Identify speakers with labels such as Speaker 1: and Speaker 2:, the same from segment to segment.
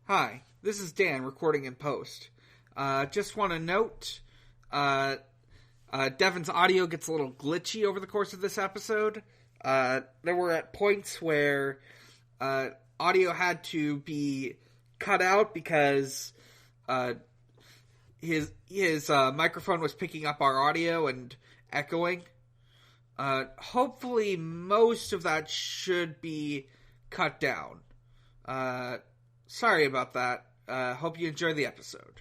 Speaker 1: Hi, this is Dan recording in post. Just want to note, Devon's audio gets a little glitchy over the course of this episode. There were at points where audio had to be cut out because his microphone was picking up our audio and echoing. Hopefully most of that should be cut down. Sorry about that. Hope you enjoy the episode.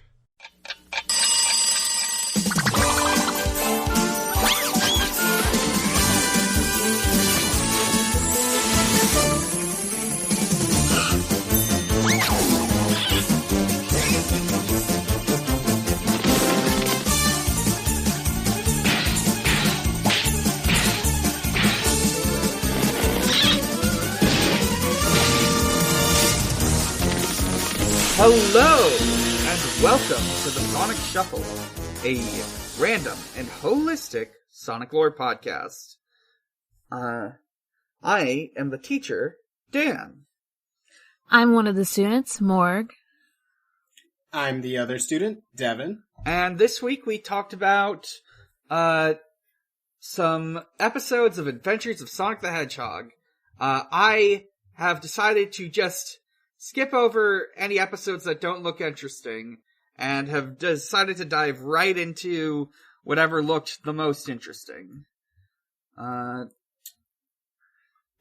Speaker 1: Hello, and welcome to the Sonic Shuffle, a random and holistic Sonic lore podcast. I am the teacher, Dan.
Speaker 2: I'm one of the students, Morg.
Speaker 3: I'm the other student, Devon.
Speaker 1: And this week we talked about, some episodes of Adventures of Sonic the Hedgehog. I have decided to just skip over any episodes that don't look interesting, and have decided to dive right into whatever looked the most interesting.
Speaker 3: Well,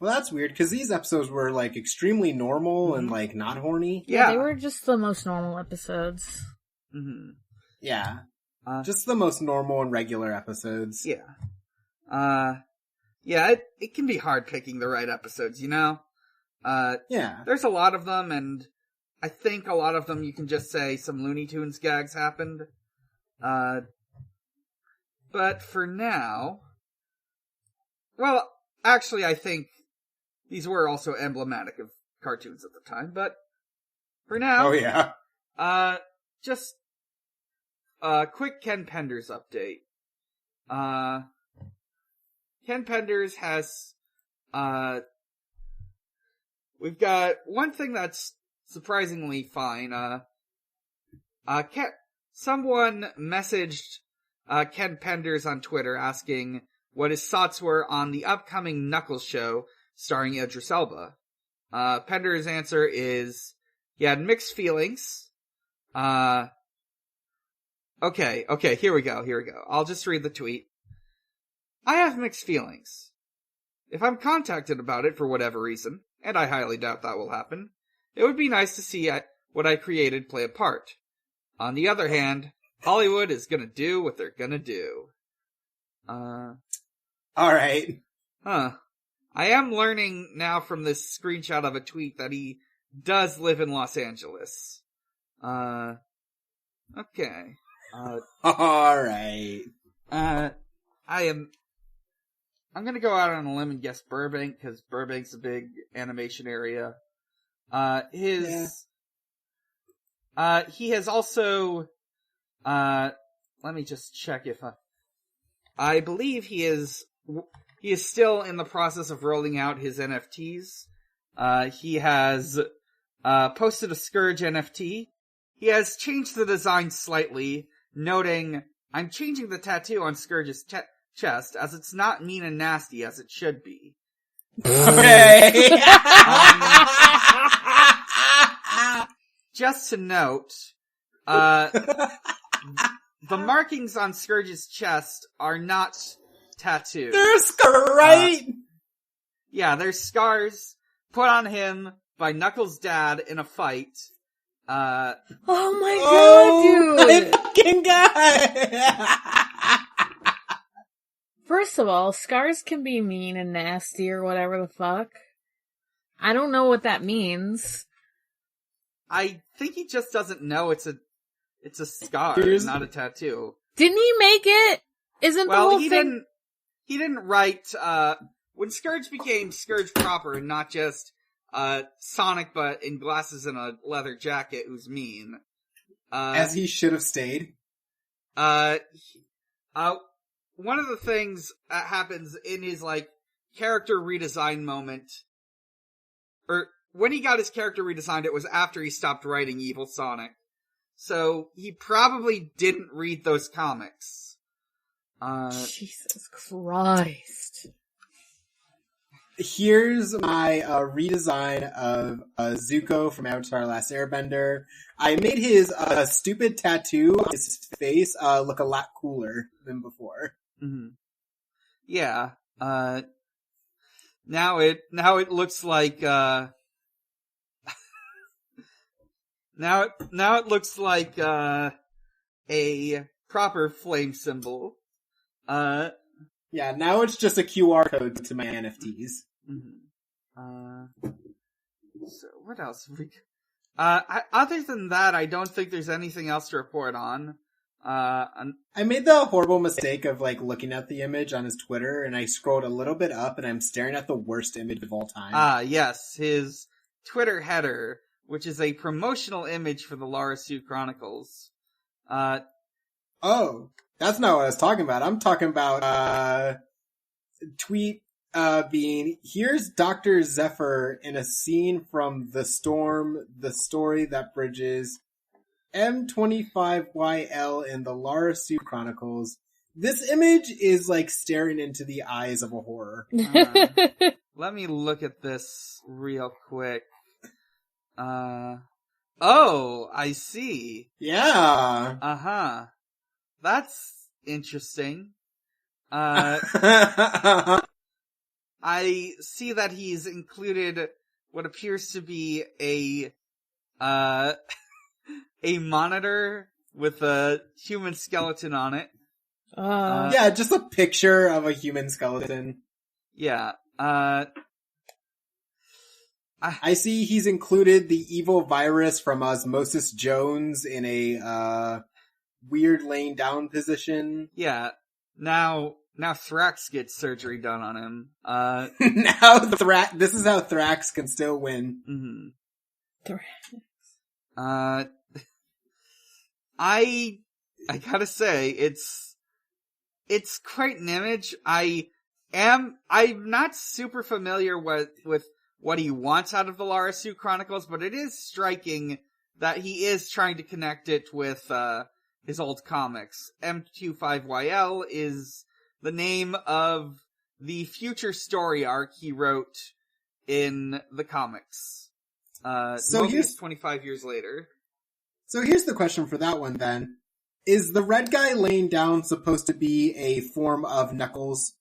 Speaker 3: that's weird, because these episodes were, extremely normal and, not horny.
Speaker 2: Yeah, they were just the most normal episodes.
Speaker 1: Mm-hmm.
Speaker 3: Yeah. Just the most normal and regular episodes.
Speaker 1: Yeah. It can be hard picking the right episodes, you know?
Speaker 3: Yeah.
Speaker 1: There's a lot of them, and I think a lot of them you can just say some Looney Tunes gags happened. But for now, well, actually I think these were also emblematic of cartoons at the time, but for now,
Speaker 3: oh yeah.
Speaker 1: Just a quick Ken Penders update. Ken Penders has, we've got one thing that's surprisingly fine. Someone messaged Ken Penders on Twitter asking what his thoughts were on the upcoming Knuckles show starring Idris Elba. Penders' answer is he had mixed feelings. Okay, here we go. I'll just read the tweet. I have mixed feelings. If I'm contacted about it for whatever reason, and I highly doubt that will happen, it would be nice to see what I created play a part. On the other hand, Hollywood is gonna do what they're gonna do.
Speaker 3: Alright.
Speaker 1: Huh. I am learning now from this screenshot of a tweet that he does live in Los Angeles. Okay.
Speaker 3: Alright.
Speaker 1: I'm gonna go out on a limb and guess Burbank, because Burbank's a big animation area. He has also, let me just check if I believe he is still in the process of rolling out his NFTs. He has, posted a Scourge NFT. He has changed the design slightly, noting, I'm changing the tattoo on Scourge's chest, as it's not mean and nasty as it should be.
Speaker 3: Okay.
Speaker 1: Just to note, the markings on Scourge's chest are not tattoos.
Speaker 3: They're right?
Speaker 1: Yeah, they're scars put on him by Knuckles' dad in a fight.
Speaker 2: Oh my god, dude!
Speaker 3: My fucking god!
Speaker 2: First of all, scars can be mean and nasty or whatever the fuck. I don't know what that means.
Speaker 1: I think he just doesn't know it's a scar, not a tattoo.
Speaker 2: Didn't he make it? Isn't the whole thing...
Speaker 1: He didn't write, when Scourge became Scourge proper and not just, Sonic but in glasses and a leather jacket who's mean.
Speaker 3: As he should have stayed.
Speaker 1: One of the things that happens in his, character redesign moment, or when he got his character redesigned, it was after he stopped writing Evil Sonic. So he probably didn't read those comics.
Speaker 2: Jesus Christ.
Speaker 3: Here's my redesign of Zuko from Avatar: Last Airbender. I made his stupid tattoo on his face look a lot cooler than before.
Speaker 1: Mm-hmm. Yeah. Now it looks like now it looks like a proper flame symbol.
Speaker 3: Yeah, now it's just a QR code to my NFTs.
Speaker 1: Mm-hmm. So what else? Other than that, I don't think there's anything else to report on.
Speaker 3: I made the horrible mistake of looking at the image on his Twitter, and I scrolled a little bit up, and I'm staring at the worst image of all time.
Speaker 1: Yes, his Twitter header, which is a promotional image for the Lara Sue Chronicles.
Speaker 3: Oh, that's not what I was talking about. I'm talking about tweet being, here's Dr. Zephyr in a scene from The Storm, the story that bridges M25YL in the Lara Sue Chronicles. This image is staring into the eyes of a horror.
Speaker 1: Let me look at this real quick. Oh, I see.
Speaker 3: Yeah.
Speaker 1: Uh-huh. That's interesting. I see that he's included what appears to be a monitor with a human skeleton on it.
Speaker 3: Yeah, just a picture of a human skeleton.
Speaker 1: Yeah.
Speaker 3: I see he's included the evil virus from Osmosis Jones in a weird laying down position.
Speaker 1: Yeah. Now Thrax gets surgery done on him.
Speaker 3: Now this is how Thrax can still win.
Speaker 1: Mm-hmm. Thrax. I gotta say, it's quite an image. I'm not super familiar with what he wants out of the Lara Sue Chronicles, but it is striking that he is trying to connect it with his old comics. M25YL is the name of the future story arc he wrote in the comics. So here's 25 years later.
Speaker 3: So here's the question for that one then. Is the red guy laying down supposed to be a form of Knuckles?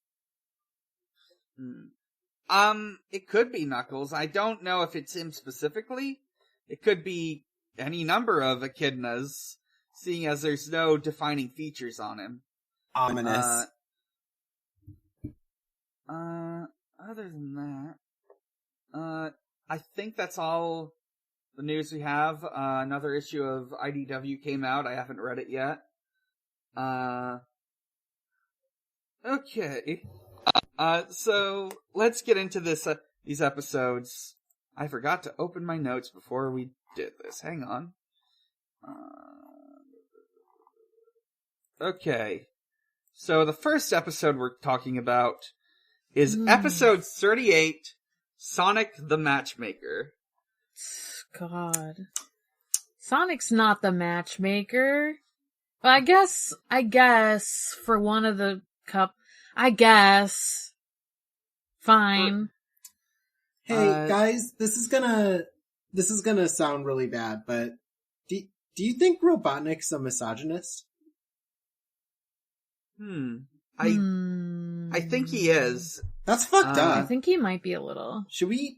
Speaker 1: It could be Knuckles. I don't know if it's him specifically. It could be any number of echidnas, seeing as there's no defining features on him.
Speaker 3: Ominous.
Speaker 1: Other than that, I think that's all the news we have. Another issue of IDW came out. I haven't read it yet. Okay. So let's get into these episodes. I forgot to open my notes before we did this. Hang on. Okay. So the first episode we're talking about is episode 38, Sonic the Matchmaker.
Speaker 2: God. Sonic's not the matchmaker. But I guess, for one of the I guess. Fine.
Speaker 3: Hey, guys, this is gonna sound really bad, but do you think Robotnik's a misogynist?
Speaker 1: I think he is.
Speaker 3: That's fucked up.
Speaker 2: I think he might be a little.
Speaker 3: Should we?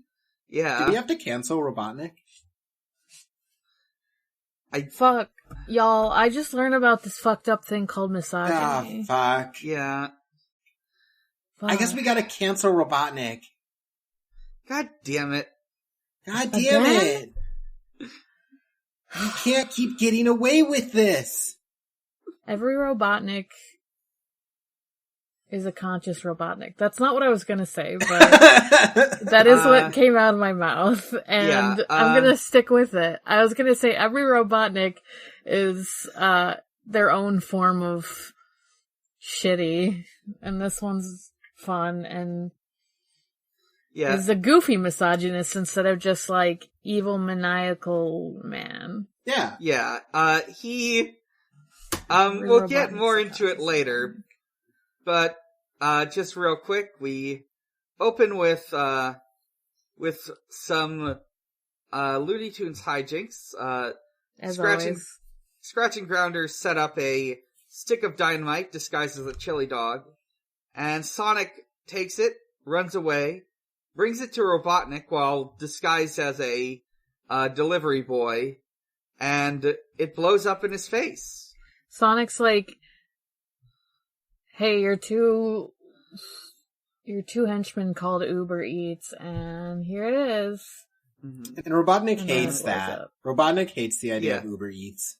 Speaker 1: Yeah.
Speaker 3: Do we have to cancel Robotnik?
Speaker 2: Fuck. Y'all, I just learned about this fucked up thing called misogyny.
Speaker 3: Fuck.
Speaker 1: Yeah.
Speaker 2: Fuck.
Speaker 3: I guess we gotta cancel Robotnik.
Speaker 1: God damn it.
Speaker 3: God damn it. You can't keep getting away with this.
Speaker 2: Every Robotnik is a conscious Robotnik. That's not what I was gonna say, but that is what came out of my mouth, and I'm gonna stick with it. I was gonna say every Robotnik is their own form of shitty, and this one's fun, and is a goofy misogynist instead of just, like, evil, maniacal man.
Speaker 3: Yeah.
Speaker 1: Yeah. We'll get more into it later, but, just real quick, we open with some, Looney Tunes hijinks.
Speaker 2: As always.
Speaker 1: Scratch and Grounder set up a stick of dynamite disguised as a chili dog, and Sonic takes it, runs away, brings it to Robotnik while disguised as a delivery boy, and it blows up in his face.
Speaker 2: Sonic's like, hey, you're two henchmen called Uber Eats, and here it is.
Speaker 3: Mm-hmm. And Robotnik hates that. Robotnik hates the idea of Uber Eats.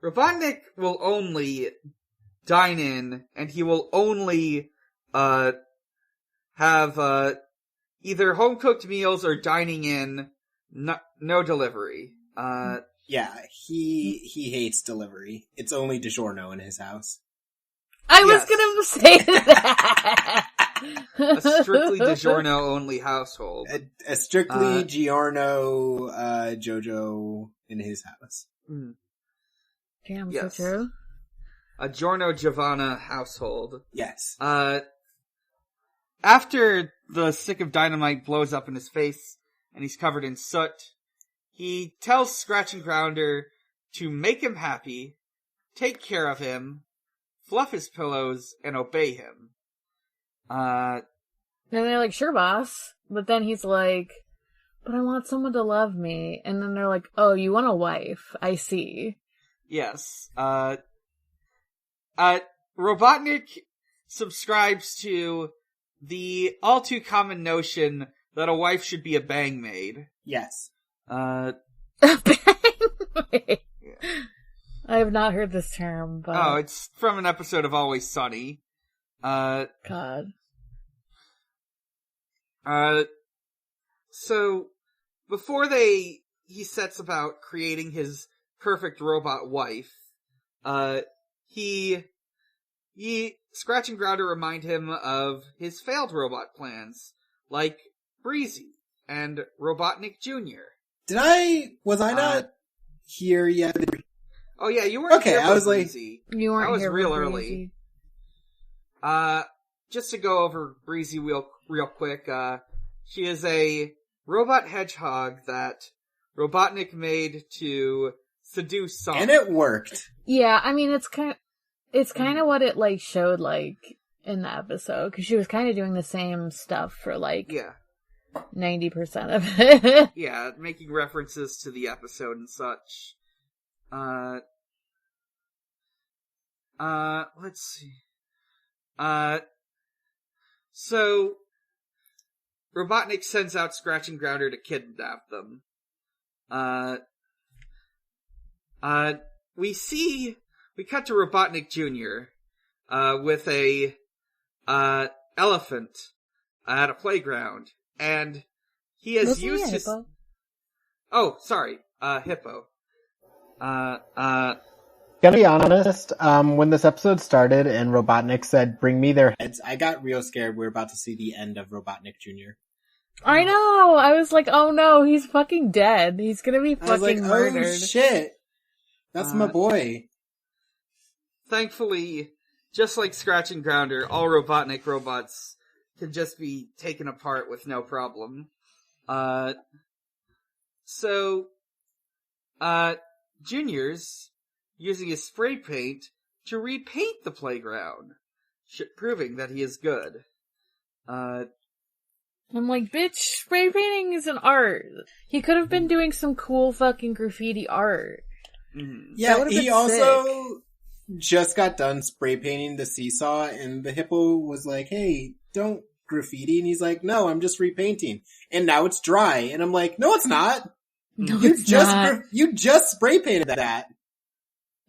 Speaker 1: Robotnik will only dine in, and he will only have either home-cooked meals or dining in, no delivery.
Speaker 3: He hates delivery. It's only DiGiorno in his house.
Speaker 2: I was gonna say that!
Speaker 1: A strictly DiGiorno-only household.
Speaker 3: A strictly Giorno, Jojo in his house.
Speaker 2: Damn, so true.
Speaker 1: A Giorno Giovanna household.
Speaker 3: Yes.
Speaker 1: After the stick of dynamite blows up in his face, and he's covered in soot, he tells Scratch and Grounder to make him happy, take care of him, fluff his pillows, and obey him.
Speaker 2: And they're like, sure, boss. But then he's like, but I want someone to love me. And then they're like, oh, you want a wife. I see.
Speaker 1: Yes. Robotnik subscribes to the all too common notion that a wife should be a bang maid.
Speaker 3: Yes.
Speaker 2: A bang maid? Yeah. I have not heard this term, but...
Speaker 1: Oh, it's from an episode of Always Sunny.
Speaker 2: God.
Speaker 1: So, before he sets about creating his perfect robot wife, Scratch and Grounder remind him of his failed robot plans, like Breezie and Robotnik Jr.
Speaker 3: Was I not here yet?
Speaker 1: Oh yeah, you weren't here.
Speaker 3: Okay, I was
Speaker 1: Breezie.
Speaker 2: You weren't here.
Speaker 1: That was real early. Just to go over Breezie real quick, she is a robot hedgehog that Robotnik made to seduce Sonic.
Speaker 3: And it worked.
Speaker 2: Yeah, I mean, it's kind of what it, like, showed, like, in the episode, because she was kind of doing the same stuff for, like, 90% of it.
Speaker 1: Yeah, making references to the episode and such. Let's see. So, Robotnik sends out Scratch and Grounder to kidnap them. We cut to Robotnik Jr., with a, elephant at a playground, and he has used his...
Speaker 2: Hippo?
Speaker 1: Oh, sorry, hippo.
Speaker 3: Gotta be honest, when this episode started and Robotnik said, bring me their heads, I got real scared we were about to see the end of Robotnik Jr.
Speaker 2: I know! I was like, oh no, he's fucking dead. He's gonna be fucking murdered.
Speaker 3: Oh shit! That's my boy.
Speaker 1: Thankfully, just like Scratch and Grounder, all Robotnik robots can just be taken apart with no problem. Junior's using his spray paint to repaint the playground, proving that he is good.
Speaker 2: I'm like, bitch, spray painting is an art. He could have been doing some cool fucking graffiti art.
Speaker 3: Yeah, he also just got done spray painting the seesaw, and the hippo was like, hey, don't graffiti. And he's like, no, I'm just repainting. And now it's dry. And I'm like, no, it's not.
Speaker 2: No, it's not.
Speaker 3: You just spray painted that.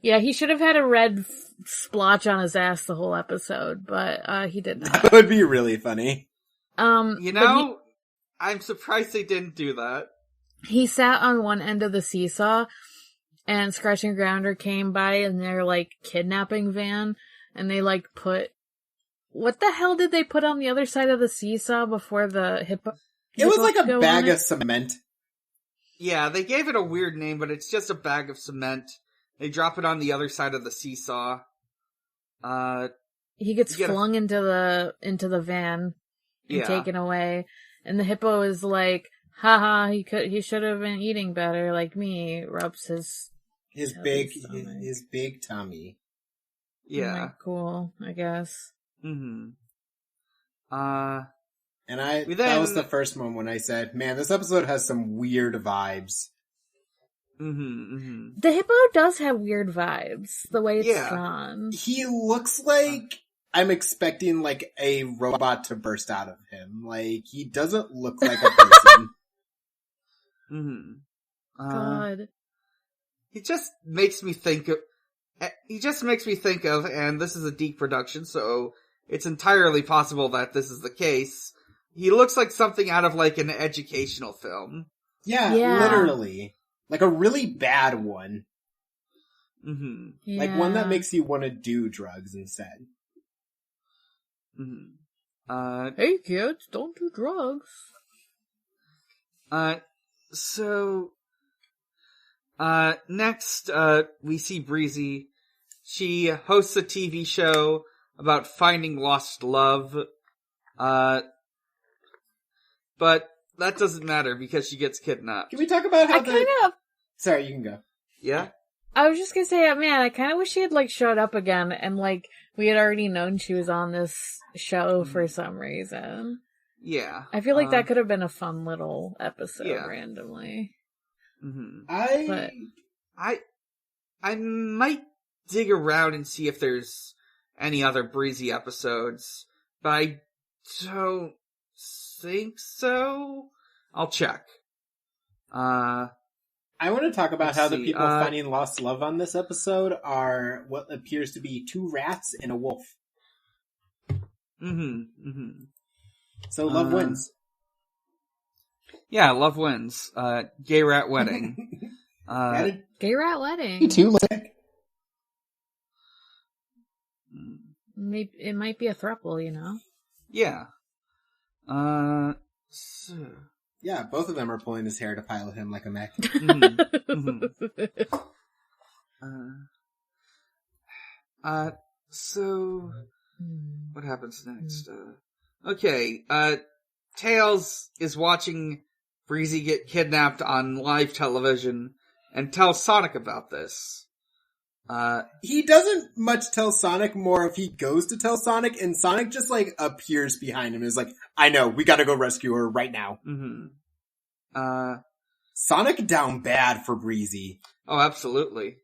Speaker 2: Yeah, he should have had a red splotch on his ass the whole episode, but he did not.
Speaker 3: That would be really funny.
Speaker 1: I'm surprised they didn't do that.
Speaker 2: He sat on one end of the seesaw, and Scratch and Grounder came by in their, like, kidnapping van, and they like put... What the hell did they put on the other side of the seesaw before the hippo?
Speaker 3: It was like a bag of cement.
Speaker 1: Yeah, they gave it a weird name, but it's just a bag of cement. They drop it on the other side of the seesaw.
Speaker 2: He gets flung into the van and taken away, and the hippo is like, haha, he should have been eating better like me, rubs his
Speaker 3: big tummy.
Speaker 1: Yeah.
Speaker 2: Like, cool, I guess.
Speaker 1: Mm-hmm.
Speaker 3: That was the first moment when I said, man, this episode has some weird vibes.
Speaker 1: Mm-hmm, mm-hmm.
Speaker 2: The hippo does have weird vibes, the way it's drawn.
Speaker 3: He looks like I'm expecting, like, a robot to burst out of him. Like, he doesn't look like a person.
Speaker 1: Mm-hmm.
Speaker 2: God.
Speaker 1: He just makes me think of, and this is a Deke production, so it's entirely possible that this is the case. He looks like something out of, like, an educational film.
Speaker 3: Yeah. Literally. Like a really bad one.
Speaker 1: Mm-hmm.
Speaker 2: Yeah.
Speaker 3: Like one that makes you want to do drugs instead.
Speaker 1: Mm-hmm.
Speaker 2: Hey kids, don't do drugs.
Speaker 1: Next, we see Breezie. She hosts a TV show about finding lost love. But that doesn't matter because she gets kidnapped.
Speaker 3: Can we talk about how Sorry, you can go.
Speaker 1: Yeah?
Speaker 2: I was just gonna say, man, I kind of wish she had, like, showed up again and, like, we had already known she was on this show for some reason.
Speaker 1: Yeah.
Speaker 2: I feel like that could have been a fun little episode randomly.
Speaker 1: Mm-hmm. I might dig around and see if there's any other Breezie episodes, but I don't think so. I'll check.
Speaker 3: I want to talk about how the people finding lost love on this episode are what appears to be 2 rats and a wolf.
Speaker 1: Mm-hmm. Mm-hmm.
Speaker 3: So love wins.
Speaker 1: Yeah, love wins. Gay rat wedding.
Speaker 2: Gay rat wedding.
Speaker 3: Me too.
Speaker 2: Maybe it might be a throuple, you know?
Speaker 1: Yeah.
Speaker 3: Yeah, both of them are pulling his hair to pilot him like a mech.
Speaker 1: Mm-hmm. Mm-hmm. So what happens next? Okay, Tails is watching Breezie get kidnapped on live television and tells Sonic about this.
Speaker 3: He doesn't much tell Sonic, more if he goes to tell Sonic, and Sonic just, like, appears behind him and is like, I know, we gotta go rescue her right now.
Speaker 1: Mm-hmm.
Speaker 3: Sonic down bad for Breezie.
Speaker 1: Oh, absolutely.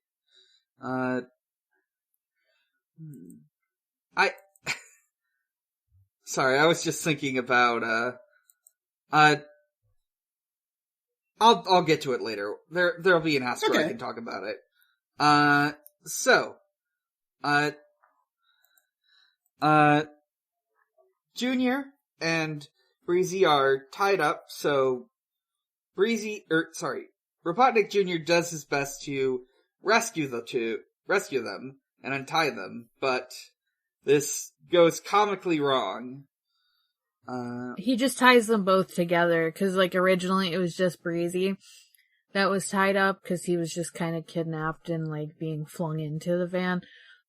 Speaker 1: Sorry, I was just thinking about, I'll get to it later. There'll be an ask where I can talk about it. Junior and Breezie are tied up, so Robotnik Jr. does his best to rescue them and untie them, but this goes comically wrong.
Speaker 2: He just ties them both together, cause like originally it was just Breezie that was tied up, cause he was just kind of kidnapped and like being flung into the van,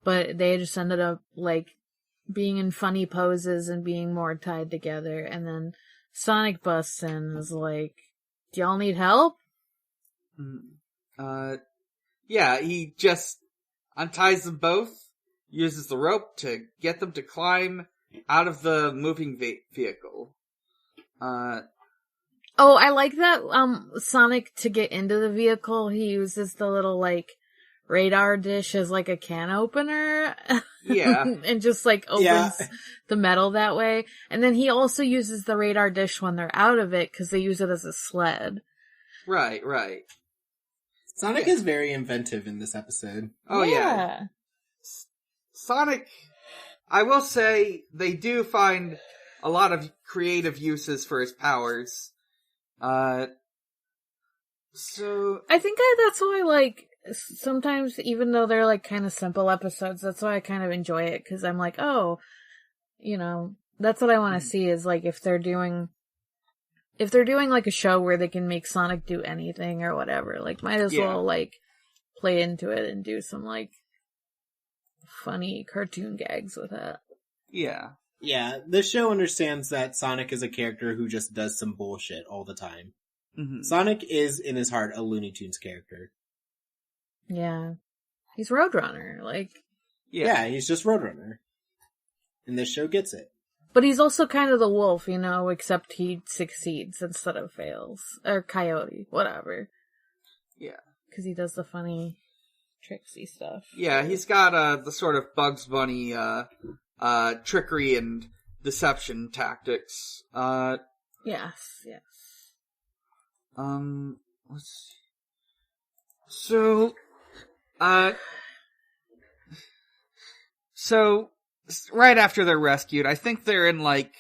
Speaker 2: but they just ended up like being in funny poses and being more tied together, and then Sonic busts in and is like, do y'all need help?
Speaker 1: Yeah, he just unties them both, uses the rope to get them to climb out of the moving vehicle.
Speaker 2: Oh, I like that, Sonic, to get into the vehicle, he uses the little, like, radar dish as, like, a can opener.
Speaker 1: Yeah.
Speaker 2: And just, like, opens the metal that way. And then he also uses the radar dish when they're out of it, because they use it as a sled.
Speaker 1: Right.
Speaker 3: Sonic is very inventive in this episode.
Speaker 1: Oh, yeah. Sonic, I will say, they do find a lot of creative uses for his powers. So
Speaker 2: I think that's why, like, sometimes, even though they're like kind of simple episodes, that's why I kind of enjoy it, because I'm like, oh, you know, that's what I want to see, is like if they're doing like a show where they can make Sonic do anything or whatever, like might as well like play into it and do some like funny cartoon gags with it.
Speaker 1: Yeah.
Speaker 3: Yeah, the show understands that Sonic is a character who just does some bullshit all the time. Mm-hmm. Sonic is, in his heart, a Looney Tunes character.
Speaker 2: Yeah. He's Roadrunner, like...
Speaker 3: Yeah, he's just Roadrunner. And this show gets it.
Speaker 2: But he's also kind of the wolf, you know, except he succeeds instead of fails. Or Coyote, whatever.
Speaker 1: Yeah.
Speaker 2: Because he does the funny, tricksy stuff.
Speaker 1: Yeah, he's got the sort of Bugs Bunny trickery and deception tactics.
Speaker 2: Yes.
Speaker 1: Let's see. So right after they're rescued, I think they're in like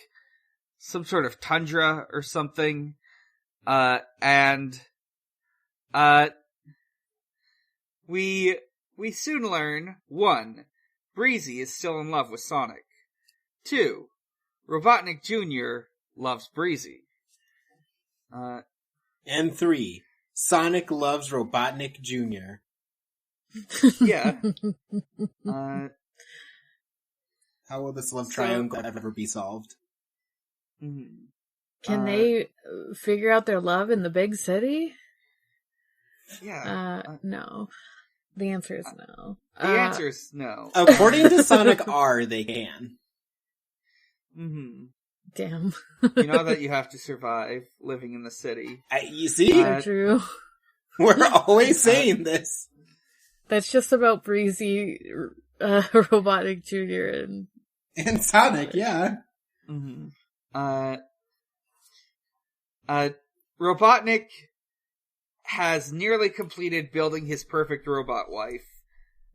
Speaker 1: some sort of tundra or something. And we soon learn, 1, Breezie is still in love with Sonic. 2, Robotnik Jr. loves Breezie.
Speaker 3: And 3, Sonic loves Robotnik Jr.
Speaker 1: Yeah.
Speaker 3: How will this love triangle ever be solved?
Speaker 2: Can they figure out their love in the big city?
Speaker 1: Yeah.
Speaker 2: No. The answer is no.
Speaker 1: The answer is no.
Speaker 3: According to Sonic R, they can.
Speaker 1: Mm-hmm.
Speaker 2: Damn.
Speaker 1: You know that you have to survive living in the city.
Speaker 3: You see?
Speaker 2: True.
Speaker 3: We're always saying this.
Speaker 2: That's just about Breezie, Robotnik Jr.
Speaker 3: and Sonic, yeah.
Speaker 1: Mm-hmm. Robotnik has nearly completed building his perfect robot wife.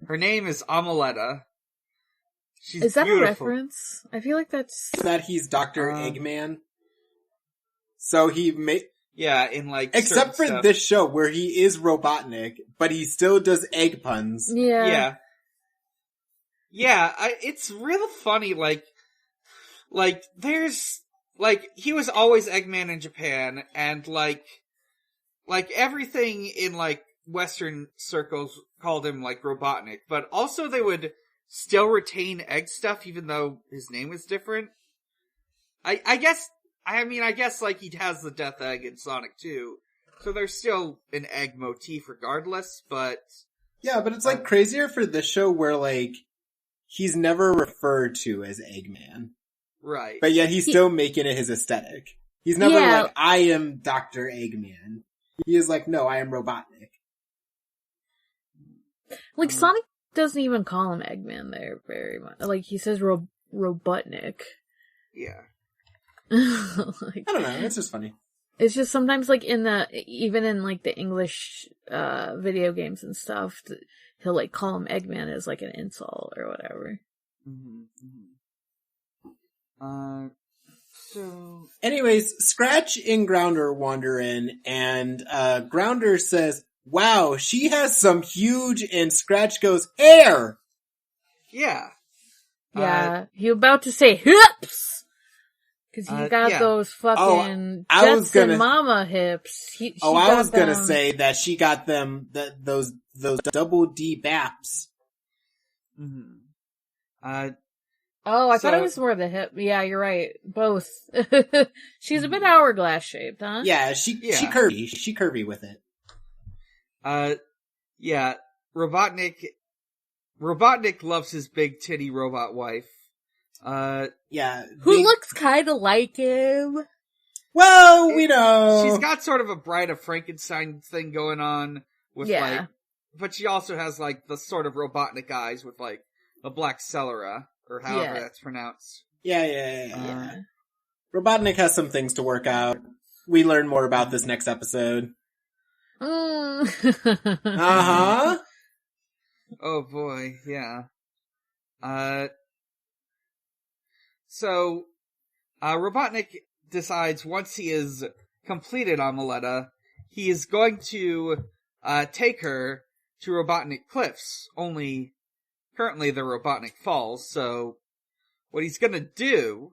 Speaker 1: Her name is Amaletta.
Speaker 2: Is that
Speaker 1: beautiful.
Speaker 2: A reference? I feel like that's...
Speaker 3: That he's Dr. Eggman. So he
Speaker 1: Yeah, in like...
Speaker 3: Except for
Speaker 1: stuff.
Speaker 3: this show where he is Robotnik, but he still does egg puns.
Speaker 2: Yeah.
Speaker 1: Yeah, it's real funny, like, there's, like, he was always Eggman in Japan, and, like, everything in, like, Western circles called him, like, Robotnik, but also they would still retain egg stuff, even though his name is different. I guess, like, he has the death egg in Sonic 2, so there's still an egg motif regardless, but...
Speaker 3: Yeah, but it's, like, crazier for this show where, like, he's never referred to as Eggman.
Speaker 1: Right.
Speaker 3: But yet he's still making it his aesthetic. He's never like, I am Dr. Eggman. He is like, no, I am Robotnik.
Speaker 2: Like, Sonic doesn't even call him Eggman there very much. Like, he says Robotnik.
Speaker 1: Yeah.
Speaker 3: Like, I don't know, it's just funny.
Speaker 2: It's just sometimes, like, even in, like, the English, video games and stuff, he'll, like, call him Eggman as, like, an insult or whatever.
Speaker 1: Mm-hmm. So...
Speaker 3: Anyways, Scratch and Grounder wander in, and, Grounder says, wow, she has some huge, and Scratch goes, hair!
Speaker 1: Yeah.
Speaker 2: Yeah, you about to say hips! Cause you got those fucking Jetson Mama hips.
Speaker 3: I was gonna say that she got them, those double D baps.
Speaker 1: Mm-hmm.
Speaker 2: I thought it was more the hip. Yeah, you're right. Both. She's a bit hourglass shaped, huh?
Speaker 3: Yeah, she curvy. She curvy with it.
Speaker 1: Yeah. Robotnik loves his big titty robot wife.
Speaker 3: Yeah.
Speaker 2: Who looks kinda like him.
Speaker 3: Well, we know.
Speaker 1: She's got sort of a Bride of Frankenstein thing going on with like, but she also has like the sort of Robotnik eyes with like a black sclera, or however that's pronounced.
Speaker 3: Yeah. Robotnik has some things to work out. We learn more about this next episode. Uh-huh.
Speaker 1: Oh boy, yeah. So, Robotnik decides once he has completed Amaletta, he is going to take her to Robotnik cliffs, only currently they're Robotnik falls, so what he's gonna do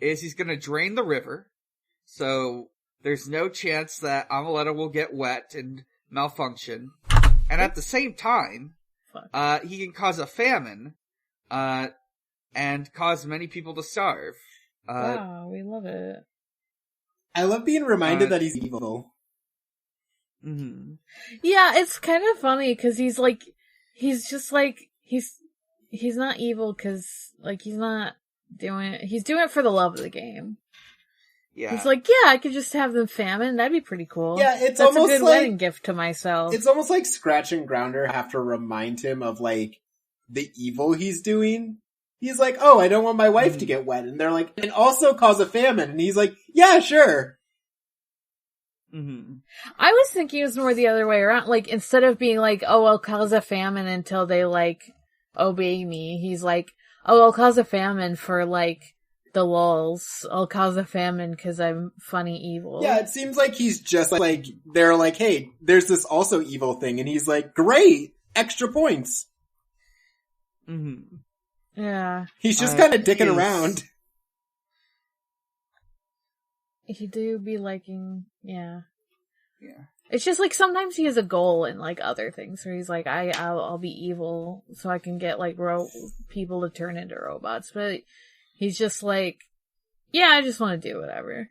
Speaker 1: is he's gonna drain the river, so there's no chance that Amaletta will get wet and malfunction. And at the same time, he can cause a famine, and cause many people to starve.
Speaker 2: Wow, we love it.
Speaker 3: I love being reminded that he's evil.
Speaker 1: Mm-hmm.
Speaker 2: Yeah, it's kind of funny, because he's not evil, because, like, he's doing it for the love of the game.
Speaker 1: Yeah.
Speaker 2: He's like, yeah, I could just have them famine. That'd be pretty cool.
Speaker 3: Yeah,
Speaker 2: That's almost a good wedding gift to myself.
Speaker 3: It's almost like Scratch and Grounder have to remind him of, like, the evil he's doing. He's like, oh, I don't want my wife to get wet. And they're like, and also cause a famine. And he's like, yeah, sure.
Speaker 1: Mm-hmm.
Speaker 2: I was thinking it was more the other way around. Like, instead of being like, oh, I'll cause a famine until they, like, obey me, he's like, oh, I'll cause a famine for, like, the lulz. I'll cause a famine because I'm funny evil.
Speaker 3: Yeah, it seems like he's just like, they're like, hey, there's this also evil thing. And he's like, great, extra points.
Speaker 1: Mm-hmm.
Speaker 2: Yeah.
Speaker 3: He's just kind of dicking around.
Speaker 2: He do be liking, yeah.
Speaker 1: Yeah.
Speaker 2: It's just like sometimes he has a goal in like other things where he's like, I'll be evil so I can get like people to turn into robots. But he's just like, yeah, I just want to do whatever.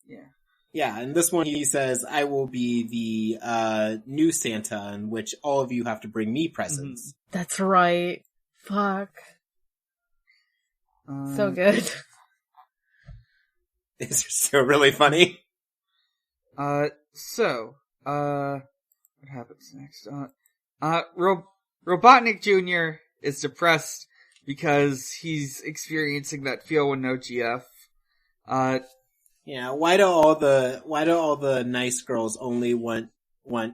Speaker 1: Yeah.
Speaker 3: Yeah, and this one he says, I will be the new Santa in which all of you have to bring me presents.
Speaker 2: Mm-hmm. That's right. Fuck. So good.
Speaker 3: These are so really funny.
Speaker 1: What happens next? Robotnik Jr. is depressed because he's experiencing that feel with no GF.
Speaker 3: Yeah, why do all the nice girls only want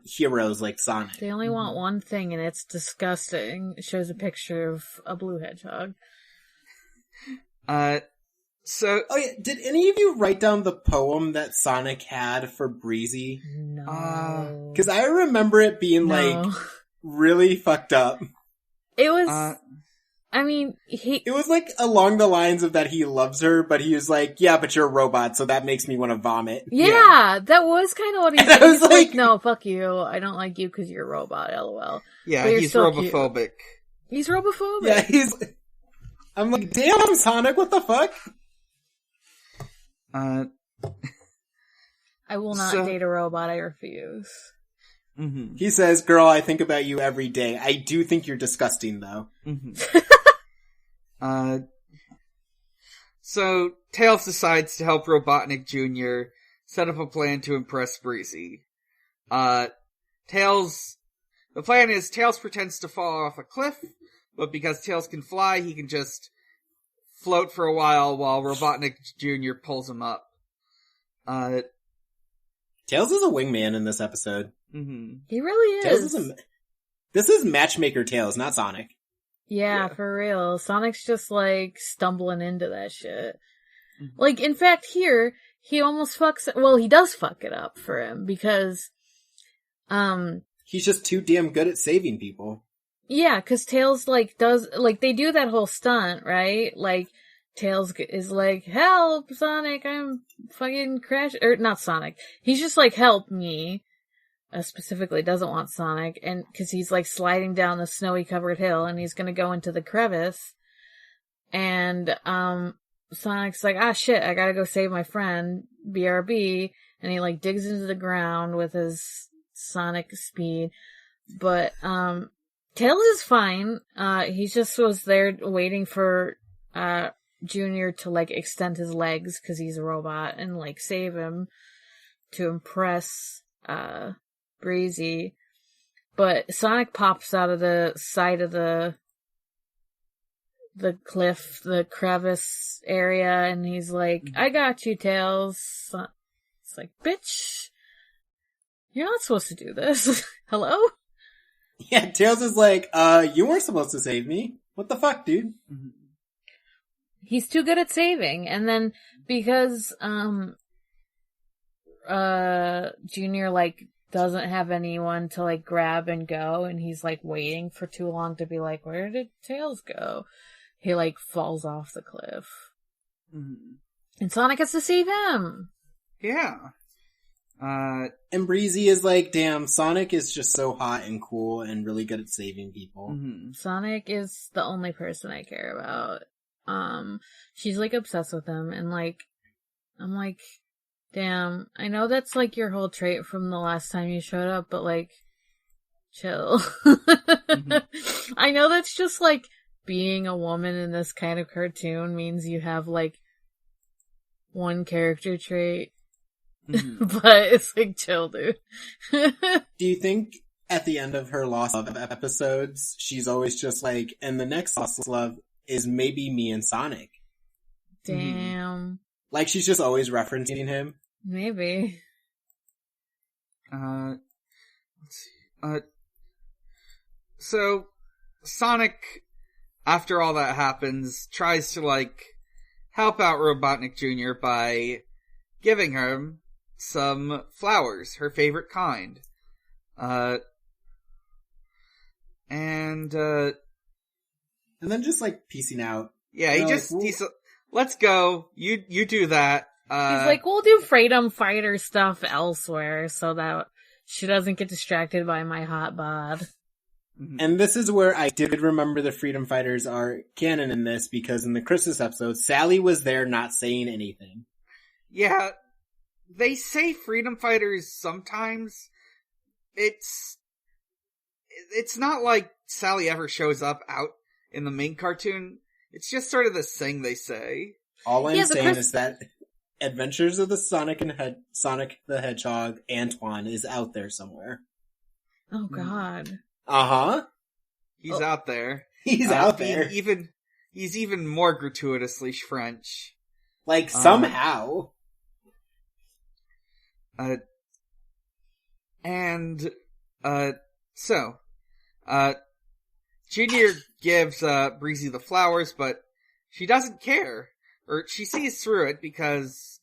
Speaker 3: heroes like Sonic?
Speaker 2: They only want one thing, and it's disgusting. It shows a picture of a blue hedgehog.
Speaker 3: Oh yeah, did any of you write down the poem that Sonic had for Breezie?
Speaker 2: No.
Speaker 3: Because I remember it being like really fucked up.
Speaker 2: It was. I mean,
Speaker 3: it was like along the lines of that he loves her, but he was like, yeah, but you're a robot, so that makes me want to vomit.
Speaker 2: Yeah, that was kind of what he said. He's like, no, fuck you. I don't like you because you're a robot, lol.
Speaker 1: Yeah, he's robophobic.
Speaker 2: Cute. He's robophobic.
Speaker 3: Yeah, I'm like, damn, Sonic, what the fuck?
Speaker 2: I will not date a robot, I refuse.
Speaker 1: Mm-hmm.
Speaker 3: He says, girl, I think about you every day. I do think you're disgusting, though.
Speaker 1: Mm-hmm. So Tails decides to help Robotnik Jr. set up a plan to impress Breezie. The plan is Tails pretends to fall off a cliff, but because Tails can fly, he can just float for a while Robotnik Jr. pulls him up.
Speaker 3: Tails is a wingman in this episode.
Speaker 1: Mm-hmm.
Speaker 2: He really is.
Speaker 3: This is Matchmaker Tails, not Sonic.
Speaker 2: Yeah, for real. Sonic's just like stumbling into that shit. Mm-hmm. Like, in fact, here, he almost he does fuck it up for him because,
Speaker 3: he's just too damn good at saving people.
Speaker 2: Yeah, cause Tails they do that whole stunt, right? Like, Tails is like, help, Sonic, I'm fucking not Sonic. He's just like, help me. Specifically doesn't want Sonic, and cause he's like sliding down the snowy covered hill and he's gonna go into the crevice. And, Sonic's like, ah shit, I gotta go save my friend, BRB. And he like digs into the ground with his Sonic speed. But, Tails is fine. He just was there waiting for, Junior to like extend his legs cause he's a robot and like save him to impress, Breezie. But Sonic pops out of the side of the cliff, the crevice area, and he's like, I got you, Tails. It's like, bitch, you're not supposed to do this. Hello?
Speaker 3: Yeah, Tails is like, you weren't supposed to save me. What the fuck, dude?
Speaker 1: Mm-hmm.
Speaker 2: He's too good at saving. And then, because, Junior, like, doesn't have anyone to, like, grab and go, and he's, like, waiting for too long to be like, where did Tails go? He, like, falls off the cliff.
Speaker 1: Mm-hmm.
Speaker 2: And Sonic gets to save him!
Speaker 1: Yeah.
Speaker 3: And Breezie is like, damn, Sonic is just so hot and cool and really good at saving people.
Speaker 1: Mm-hmm.
Speaker 2: Sonic is the only person I care about. She's, like, obsessed with him, and, like, I'm like, damn, I know that's, like, your whole trait from the last time you showed up, but, like, chill. Mm-hmm. I know that's just, like, being a woman in this kind of cartoon means you have, like, one character trait. Mm-hmm. But it's like, chill, dude.
Speaker 3: Do you think at the end of her Lost Love episodes, she's always just like, and the next Lost Love is maybe me and Sonic?
Speaker 2: Damn.
Speaker 3: Mm-hmm. Like, she's just always referencing him?
Speaker 2: Maybe.
Speaker 1: Let's see. So, Sonic, after all that happens, tries to, like, help out Robotnik Jr. by giving him some flowers, her favorite kind. And
Speaker 3: then just, like, piecing out.
Speaker 1: Yeah, he's let's go, you do that.
Speaker 2: He's like, we'll do freedom fighter stuff elsewhere so that she doesn't get distracted by my hot bod.
Speaker 3: And this is where I did remember the freedom fighters are canon in this, because in the Christmas episode, Sally was there not saying anything.
Speaker 1: Yeah, they say freedom fighters sometimes. It's not like Sally ever shows up out in the main cartoon. It's just sort of this thing they say.
Speaker 3: All I'm saying is that Adventures of the Sonic the Hedgehog Antoine is out there somewhere.
Speaker 2: Oh God.
Speaker 3: Uh-huh.
Speaker 1: He's out there.
Speaker 3: He's out there.
Speaker 1: He's even more gratuitously French.
Speaker 3: Like, somehow.
Speaker 1: Junior gives Breezie the flowers, but she doesn't care. Or she sees through it because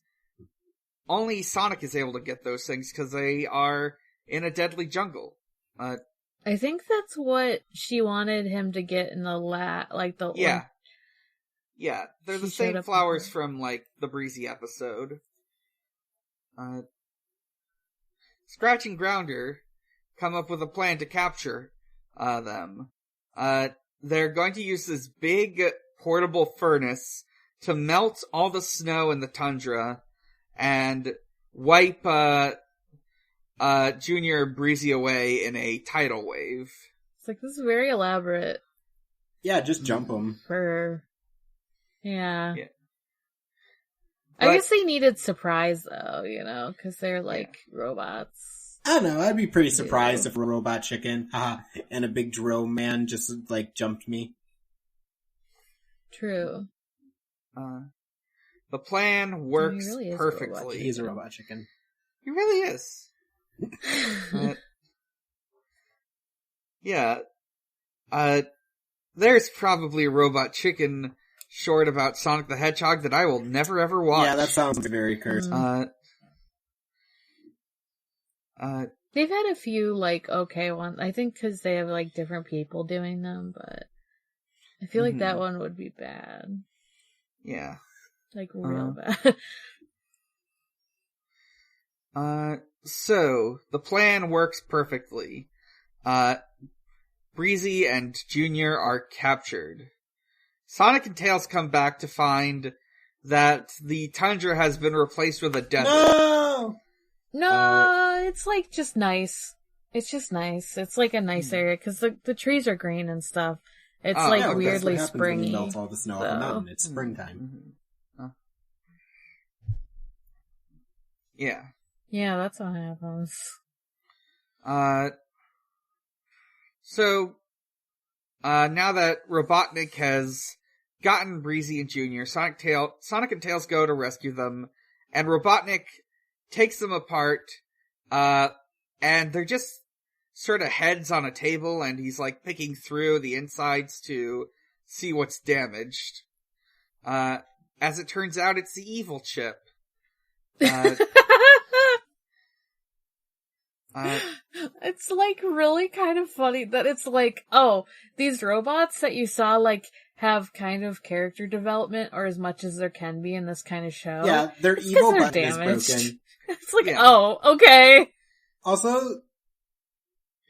Speaker 1: only Sonic is able to get those things because they are in a deadly jungle.
Speaker 2: I think that's what she wanted him to get in the
Speaker 1: Yeah. Yeah, they're the same flowers from, like, the Breezie episode. Scratch and Grounder come up with a plan to capture them. They're going to use this big portable furnace to melt all the snow in the tundra and wipe Junior and Breezie away in a tidal wave.
Speaker 2: It's like, this is very elaborate.
Speaker 3: Yeah, just jump them.
Speaker 2: Yeah. I guess they needed surprise, though, because they're, like, robots.
Speaker 3: I don't know, I'd be pretty surprised if a robot chicken, and a big drill man just, like, jumped me.
Speaker 2: True.
Speaker 1: The plan works perfectly.
Speaker 3: He's a robot chicken.
Speaker 1: He really is. Yeah. There's probably a robot chicken short about Sonic the Hedgehog that I will never ever watch.
Speaker 3: Yeah, that sounds very cursed.
Speaker 2: They've had a few, like, okay ones. I think because they have, like, different people doing them, but I feel like that one would be bad.
Speaker 1: Yeah.
Speaker 2: Like, real
Speaker 1: bad. So, the plan works perfectly. Breezie and Junior are captured. Sonic and Tails come back to find that the tundra has been replaced with a desert.
Speaker 2: No, it's like just nice. It's just nice. It's like a nice area because the trees are green and stuff. It's weirdly springy.
Speaker 3: When melts all the snow off the mountain. It's springtime.
Speaker 1: Yeah.
Speaker 2: Yeah, that's what happens.
Speaker 1: So, now that Robotnik has gotten Breezie and Junior, Sonic and Tails go to rescue them, and Robotnik takes them apart, and they're just sort of heads on a table, and he's, like, picking through the insides to see what's damaged. As it turns out, it's the evil chip.
Speaker 2: It's like really kind of funny that it's like, oh, these robots that you saw like have kind of character development, or as much as there can be in this kind of show.
Speaker 3: Yeah, their evil button is broken.
Speaker 2: It's like, oh, okay.
Speaker 3: Also,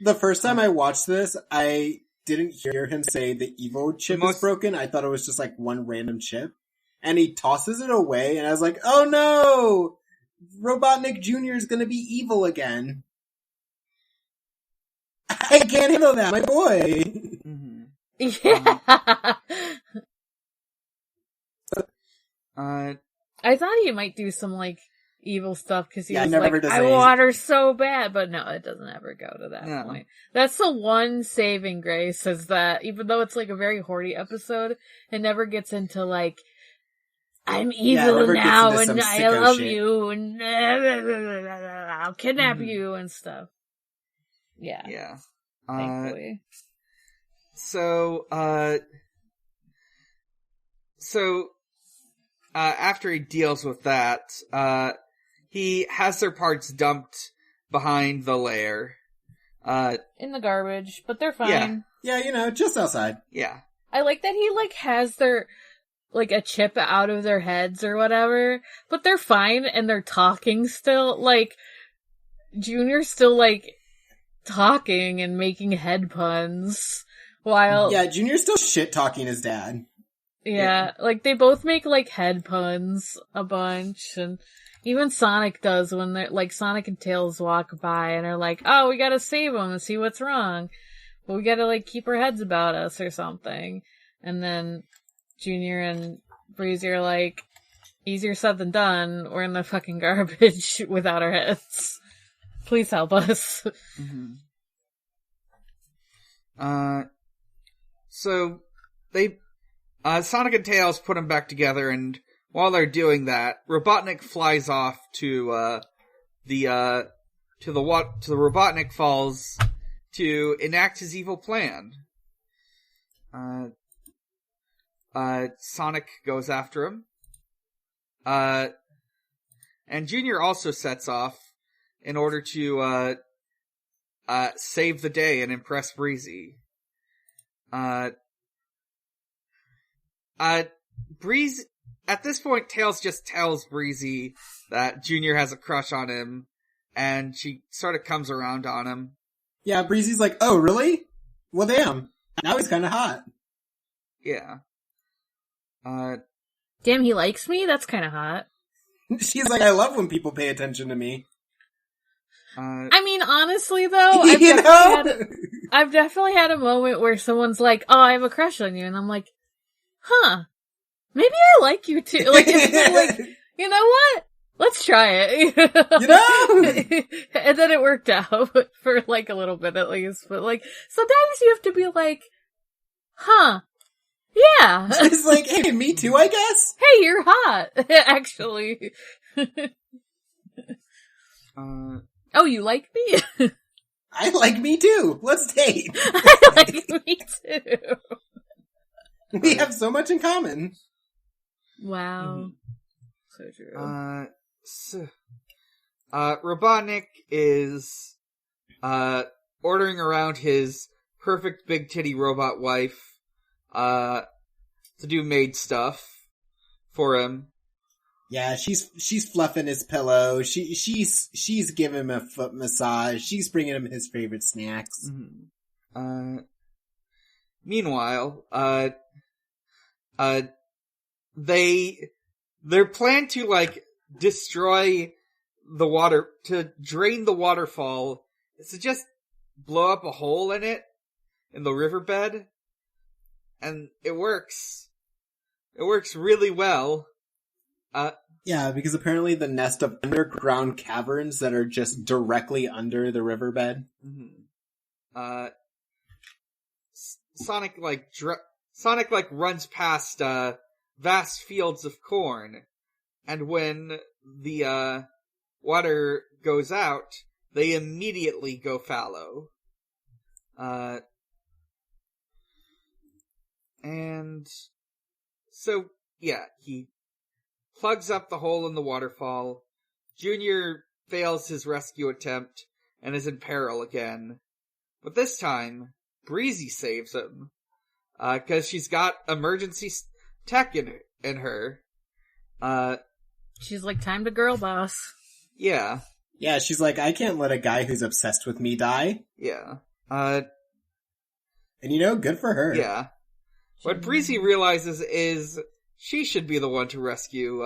Speaker 3: the first time I watched this, I didn't hear him say the evil chip is broken. I thought it was just like one random chip. And he tosses it away, and I was like, oh no! Robotnik Jr. is gonna be evil again. I can't handle that, my boy!
Speaker 2: Mm-hmm. Yeah! I thought he might do some, like, evil stuff, because he was like, I want her so bad, but no, it doesn't ever go to that point. That's the one saving grace, is that, even though it's, like, a very horny episode, it never gets into, like, I'm evil now, and I love you, and I'll kidnap you, and stuff. Yeah.
Speaker 1: Yeah.
Speaker 2: Thankfully.
Speaker 1: After he deals with that, he has their parts dumped behind the lair.
Speaker 2: In the garbage, but they're fine.
Speaker 3: Yeah, just outside.
Speaker 1: Yeah.
Speaker 2: I like that he, like, has their, like, a chip out of their heads or whatever, but they're fine and they're talking still. Like, Junior's still, like, talking and making head puns while...
Speaker 3: Yeah, Junior's still shit-talking his dad.
Speaker 2: Yeah, like, they both make, like, head puns a bunch, and even Sonic does when they're, like, Sonic and Tails walk by and are like, oh, we gotta save him and see what's wrong. But we gotta, like, keep our heads about us or something. And then Junior and Breezie are like, easier said than done, we're in the fucking garbage without our heads. Please help us.
Speaker 1: Mm-hmm. So, they... Sonic and Tails put them back together, and while they're doing that, Robotnik flies off to the Robotnik Falls to enact his evil plan. Sonic goes after him. And Junior also sets off in order to save the day and impress Breezie. Breezie, at this point, Tails just tells Breezie that Junior has a crush on him, and she sort of comes around on him.
Speaker 3: Yeah, Breezie's like, oh, really? Well, damn. Now he's kind of hot.
Speaker 1: Yeah.
Speaker 2: Damn, he likes me? That's kind of hot.
Speaker 3: She's like, I love when people pay attention to me.
Speaker 2: I mean, honestly, though, I've definitely had a moment where someone's like, oh, I have a crush on you, and I'm like, huh, maybe I like you too. Like, it's like, you know what? Let's try it.
Speaker 3: You know?
Speaker 2: And then it worked out for like a little bit at least. But like, sometimes you have to be like, huh, yeah.
Speaker 3: It's like, hey, me too, I guess?
Speaker 2: Hey, you're hot, actually. Oh, you like me?
Speaker 3: I like me too. Let's date.
Speaker 2: I like me too.
Speaker 3: We have so much in common.
Speaker 2: Wow. So true.
Speaker 1: Robotnik is, ordering around his perfect big titty robot wife, to do maid stuff for him.
Speaker 3: Yeah, she's fluffing his pillow. She's giving him a foot massage. She's bringing him his favorite snacks.
Speaker 1: Mm-hmm. Meanwhile, their plan to, like, destroy the water, to drain the waterfall, is to just blow up a hole in it, in the riverbed, and it works. It works really well.
Speaker 3: Yeah, because apparently the nest of underground caverns that are just directly under the riverbed.
Speaker 1: Mm-hmm. Sonic runs past, vast fields of corn, and when the, water goes out, they immediately go fallow. And so, yeah, he plugs up the hole in the waterfall. Junior fails his rescue attempt and is in peril again. But this time, Breezie saves him. 'Cause she's got emergency tech in her.
Speaker 2: She's like, time to girl boss.
Speaker 1: Yeah.
Speaker 3: Yeah, she's like, I can't let a guy who's obsessed with me die.
Speaker 1: Yeah.
Speaker 3: And good for her.
Speaker 1: Yeah. What Breezie realizes is she should be the one to rescue,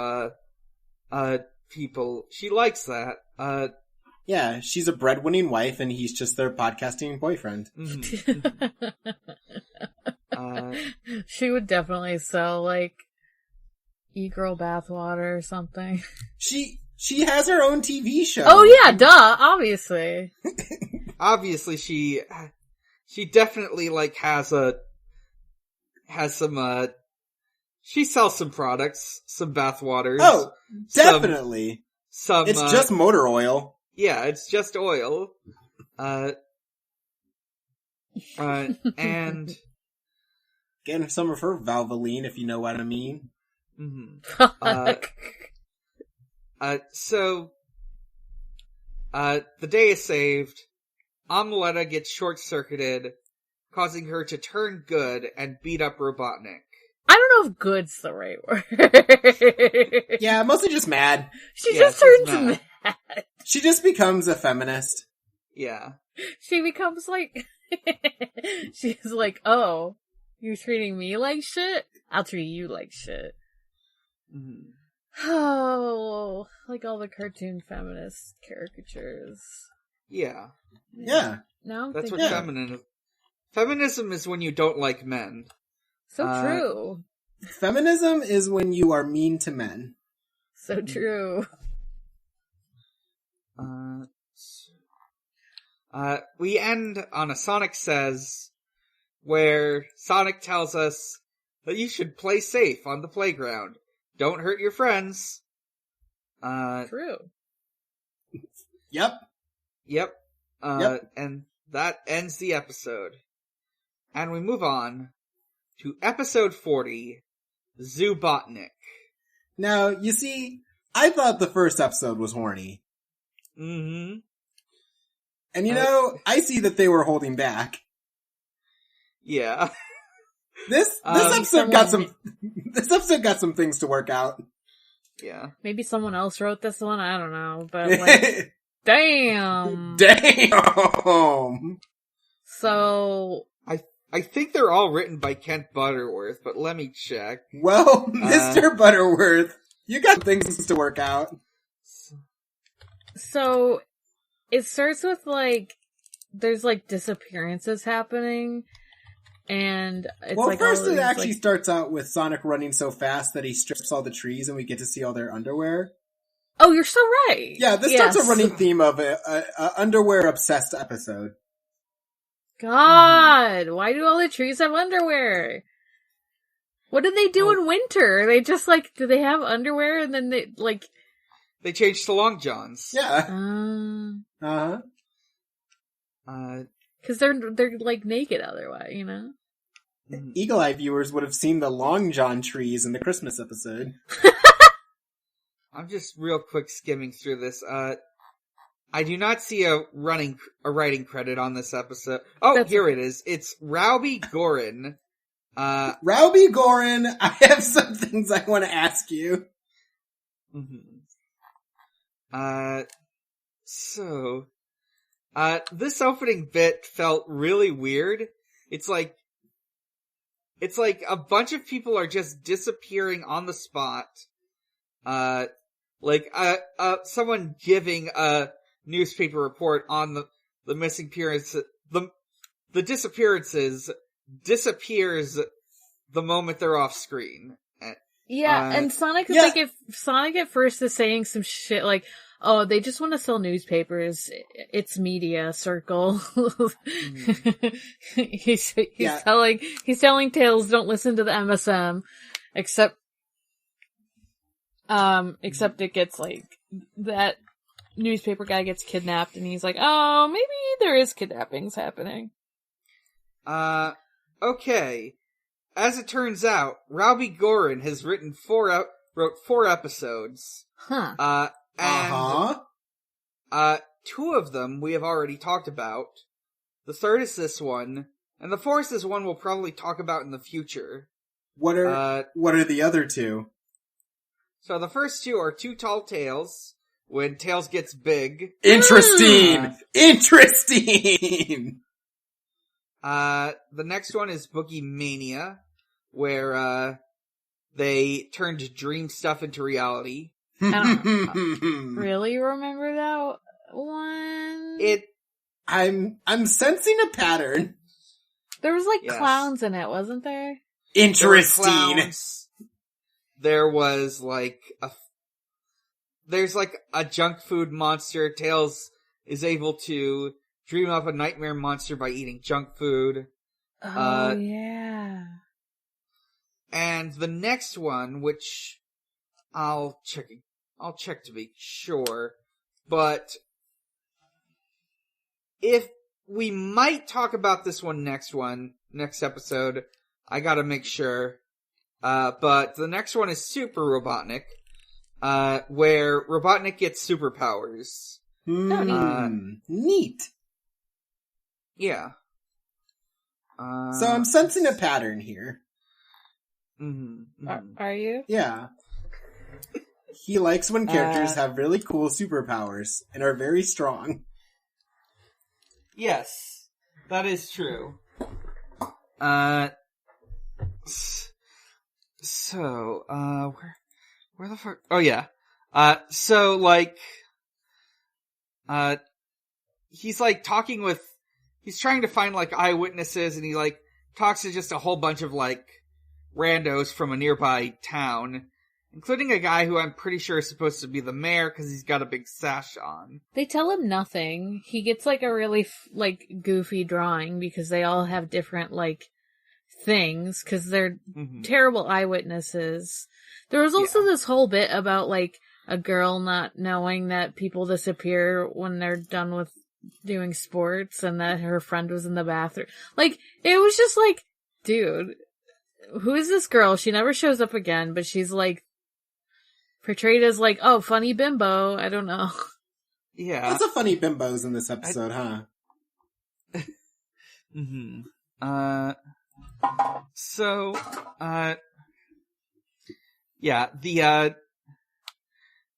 Speaker 1: people. She likes that.
Speaker 3: Yeah, she's a breadwinning wife and he's just their podcasting boyfriend.
Speaker 1: Mm-hmm.
Speaker 2: She would definitely sell, like, e-girl bathwater or something.
Speaker 3: She has her own TV show.
Speaker 2: Oh yeah, duh, obviously.
Speaker 1: Obviously she definitely, like, has some, she sells some products, some bathwaters.
Speaker 3: Oh, definitely.
Speaker 1: It's
Speaker 3: just motor oil.
Speaker 1: Yeah, it's just oil. And
Speaker 3: getting some of her Valvoline, if you know what I mean.
Speaker 1: Mm-hmm. So, the day is saved. Omeletta gets short-circuited, causing her to turn good and beat up Robotnik.
Speaker 2: I don't know if good's the right word.
Speaker 3: Yeah, mostly just mad.
Speaker 2: She just turns mad.
Speaker 3: She just becomes a feminist.
Speaker 1: Yeah.
Speaker 2: She becomes like, she's like, oh, you're treating me like shit? I'll treat you like shit.
Speaker 1: Mm-hmm.
Speaker 2: Oh, like all the cartoon feminist caricatures.
Speaker 1: Yeah.
Speaker 3: Yeah.
Speaker 2: No,
Speaker 1: that's what feminism is when you don't like men.
Speaker 2: So true.
Speaker 3: Feminism is when you are mean to men.
Speaker 2: So true.
Speaker 1: We end on a Sonic Says, where Sonic tells us that you should play safe on the playground. Don't hurt your friends.
Speaker 2: True.
Speaker 3: Yep.
Speaker 1: Yep. And that ends the episode. And we move on to episode 40, Zoobotnik.
Speaker 3: Now, you see, I thought the first episode was horny.
Speaker 1: Mm-hmm.
Speaker 3: And I see that they were holding back.
Speaker 1: Yeah.
Speaker 3: This episode got some things to work out.
Speaker 1: Yeah.
Speaker 2: Maybe someone else wrote this one, I don't know, but like, damn.
Speaker 3: Damn.
Speaker 2: So,
Speaker 1: I think they're all written by Kent Butterworth, but let me check.
Speaker 3: Well, Mr. Butterworth, you got things to work out.
Speaker 2: So, it starts with, like, there's, like, disappearances happening, and it's
Speaker 3: well,
Speaker 2: like...
Speaker 3: Well, first it
Speaker 2: these,
Speaker 3: actually
Speaker 2: like...
Speaker 3: starts out with Sonic running so fast that he strips all the trees and we get to see all their underwear.
Speaker 2: Oh, you're so right!
Speaker 3: Yeah, this starts a running theme of a underwear-obsessed episode.
Speaker 2: God, why do all the trees have underwear? What do they do in winter? They just, like, do they have underwear and then they, like...
Speaker 1: They changed to long johns.
Speaker 3: Yeah.
Speaker 1: Uh-huh.
Speaker 2: Cause they're like naked otherwise, you know?
Speaker 3: Eagle Eye viewers would have seen the long john trees in the Christmas episode.
Speaker 1: I'm just real quick skimming through this. I do not see a writing credit on this episode. Oh, here it is. It's Rowby Gorin.
Speaker 3: Rowby Gorin, I have some things I want to ask you.
Speaker 1: Mm-hmm. This opening bit felt really weird. It's like a bunch of people are just disappearing on the spot. Someone giving a newspaper report on the missing appearance, the disappearances disappears the moment they're off screen.
Speaker 2: Yeah, and Sonic is like, if Sonic at first is saying some shit like, oh, they just want to sell newspapers. It's media circle. He's telling tales. Don't listen to the MSM, except it gets like that newspaper guy gets kidnapped, and he's like, oh, maybe there is kidnappings happening.
Speaker 1: Okay. As it turns out, Rowby Gorin has wrote 4 episodes.
Speaker 2: Huh.
Speaker 1: two of them we have already talked about. The third is this one, and the fourth is one we'll probably talk about in the future.
Speaker 3: What are the other two?
Speaker 1: So the first two are Two Tall Tales, when Tails gets big.
Speaker 3: Interesting! Interesting!
Speaker 1: The next one is Boogie Mania, where, they turned dream stuff into reality.
Speaker 2: I don't really remember that one.
Speaker 3: I'm sensing a pattern.
Speaker 2: There was clowns in it, wasn't there?
Speaker 3: Interesting.
Speaker 1: There was there's a junk food monster. Tails is able to dream up a nightmare monster by eating junk food.
Speaker 2: Oh, yeah.
Speaker 1: And the next one, which I'll check to be sure, but if we might talk about this one next episode, I gotta make sure. But the next one is Super Robotnik, where Robotnik gets superpowers.
Speaker 3: Neat.
Speaker 1: Yeah.
Speaker 3: So I'm sensing a pattern here.
Speaker 2: Are you?
Speaker 3: Yeah. He likes when characters have really cool superpowers and are very strong.
Speaker 1: Yes, that is true. So, where the fuck? Oh yeah. He's talking with, he's trying to find eyewitnesses, and he talks to just a whole bunch of randos from a nearby town, including a guy who I'm pretty sure is supposed to be the mayor because he's got a big sash on.
Speaker 2: They tell him nothing. He gets a really goofy drawing because they all have different things because they're terrible eyewitnesses. There was also this whole bit about a girl not knowing that people disappear when they're done with doing sports and that her friend was in the bathroom. It was just dude, who is this girl? She never shows up again, but she's portrayed as oh, funny bimbo. I don't know.
Speaker 1: Yeah.
Speaker 3: Lots of funny bimbos in this episode, huh?
Speaker 1: So,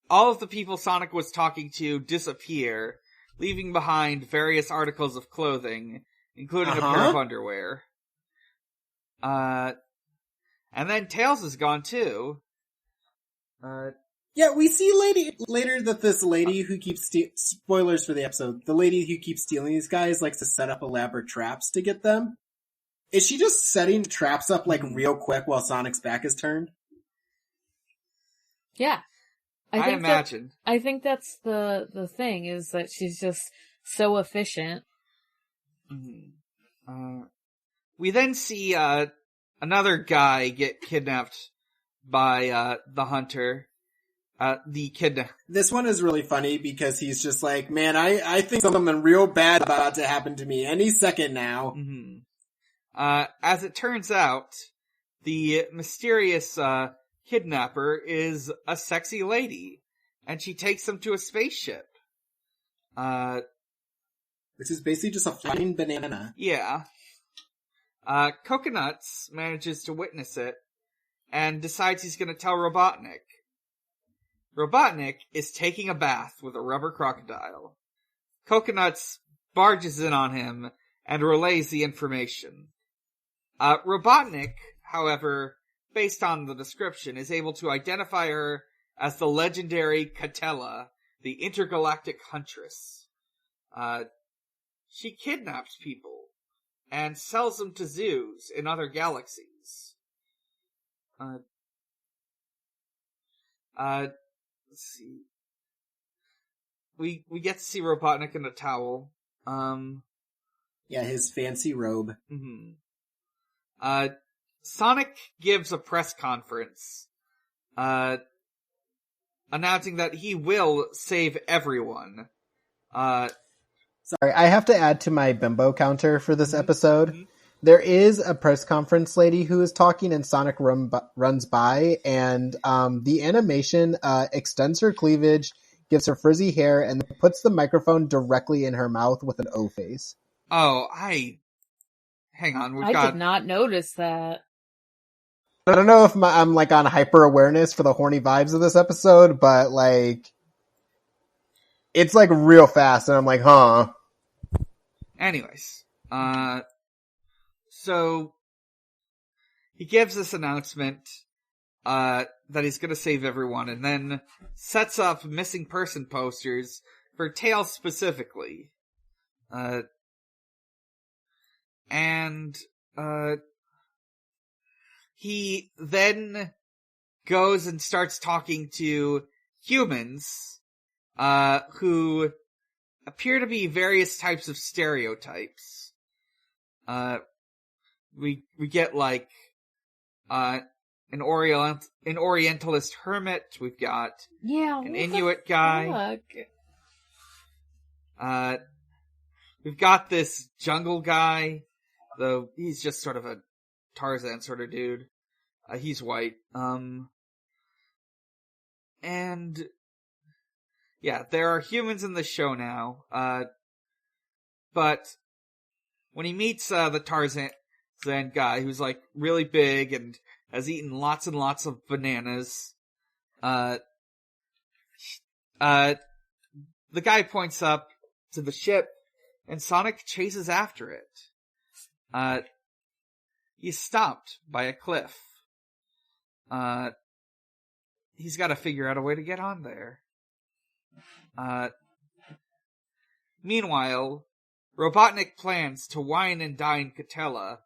Speaker 1: all of the people Sonic was talking to disappear, leaving behind various articles of clothing, including a pair of underwear. And then Tails is gone too.
Speaker 3: Yeah, we see later that this lady who keeps spoilers for the episode, the lady who keeps stealing these guys likes to set up elaborate traps to get them. Is she just setting traps up real quick while Sonic's back is turned?
Speaker 2: Yeah.
Speaker 1: I imagine.
Speaker 2: I think that's the thing, is that she's just so efficient.
Speaker 1: We then see another guy get kidnapped by the hunter. This
Speaker 3: one is really funny because he's just man, I think something real bad about to happen to me any second now.
Speaker 1: As it turns out, the mysterious kidnapper is a sexy lady, and she takes him to a spaceship.
Speaker 3: Which is basically just a flying banana.
Speaker 1: Yeah. Cuckonuts manages to witness it, and decides he's gonna tell Robotnik. Robotnik is taking a bath with a rubber crocodile. Cuckonuts barges in on him and relays the information. Robotnik, however, based on the description, is able to identify her as the legendary Catella, the intergalactic huntress. She kidnaps people and sells them to zoos in other galaxies. Let's see. We get to see Robotnik in a towel.
Speaker 3: Yeah, his fancy robe.
Speaker 1: Sonic gives a press conference, announcing that he will save everyone.
Speaker 4: Sorry, I have to add to my bimbo counter for this episode. There is a press conference lady who is talking, and Sonic runs by, and the animation extends her cleavage, gives her frizzy hair, and puts the microphone directly in her mouth with an O face.
Speaker 1: Oh, hang on.
Speaker 2: I did not notice that.
Speaker 4: I don't know if I'm like on hyper awareness for the horny vibes of this episode, but like, it's like real fast, and I'm like, huh.
Speaker 1: Anyways, so he gives this announcement that he's gonna save everyone, and then sets up missing person posters for Tails specifically. He then goes and starts talking to humans, who appear to be various types of stereotypes. We get like, an Orientalist hermit, we've got an Inuit guy. We've got this jungle guy, though he's just sort of a Tarzan sort of dude. He's white. And yeah, there are humans in the show now. But when he meets the Tarzan guy, who's like really big and has eaten lots and lots of bananas, the guy points up to the ship, and Sonic chases after it. He's stopped by a cliff. He's got to figure out a way to get on there. Meanwhile, Robotnik plans to wine and dine Catella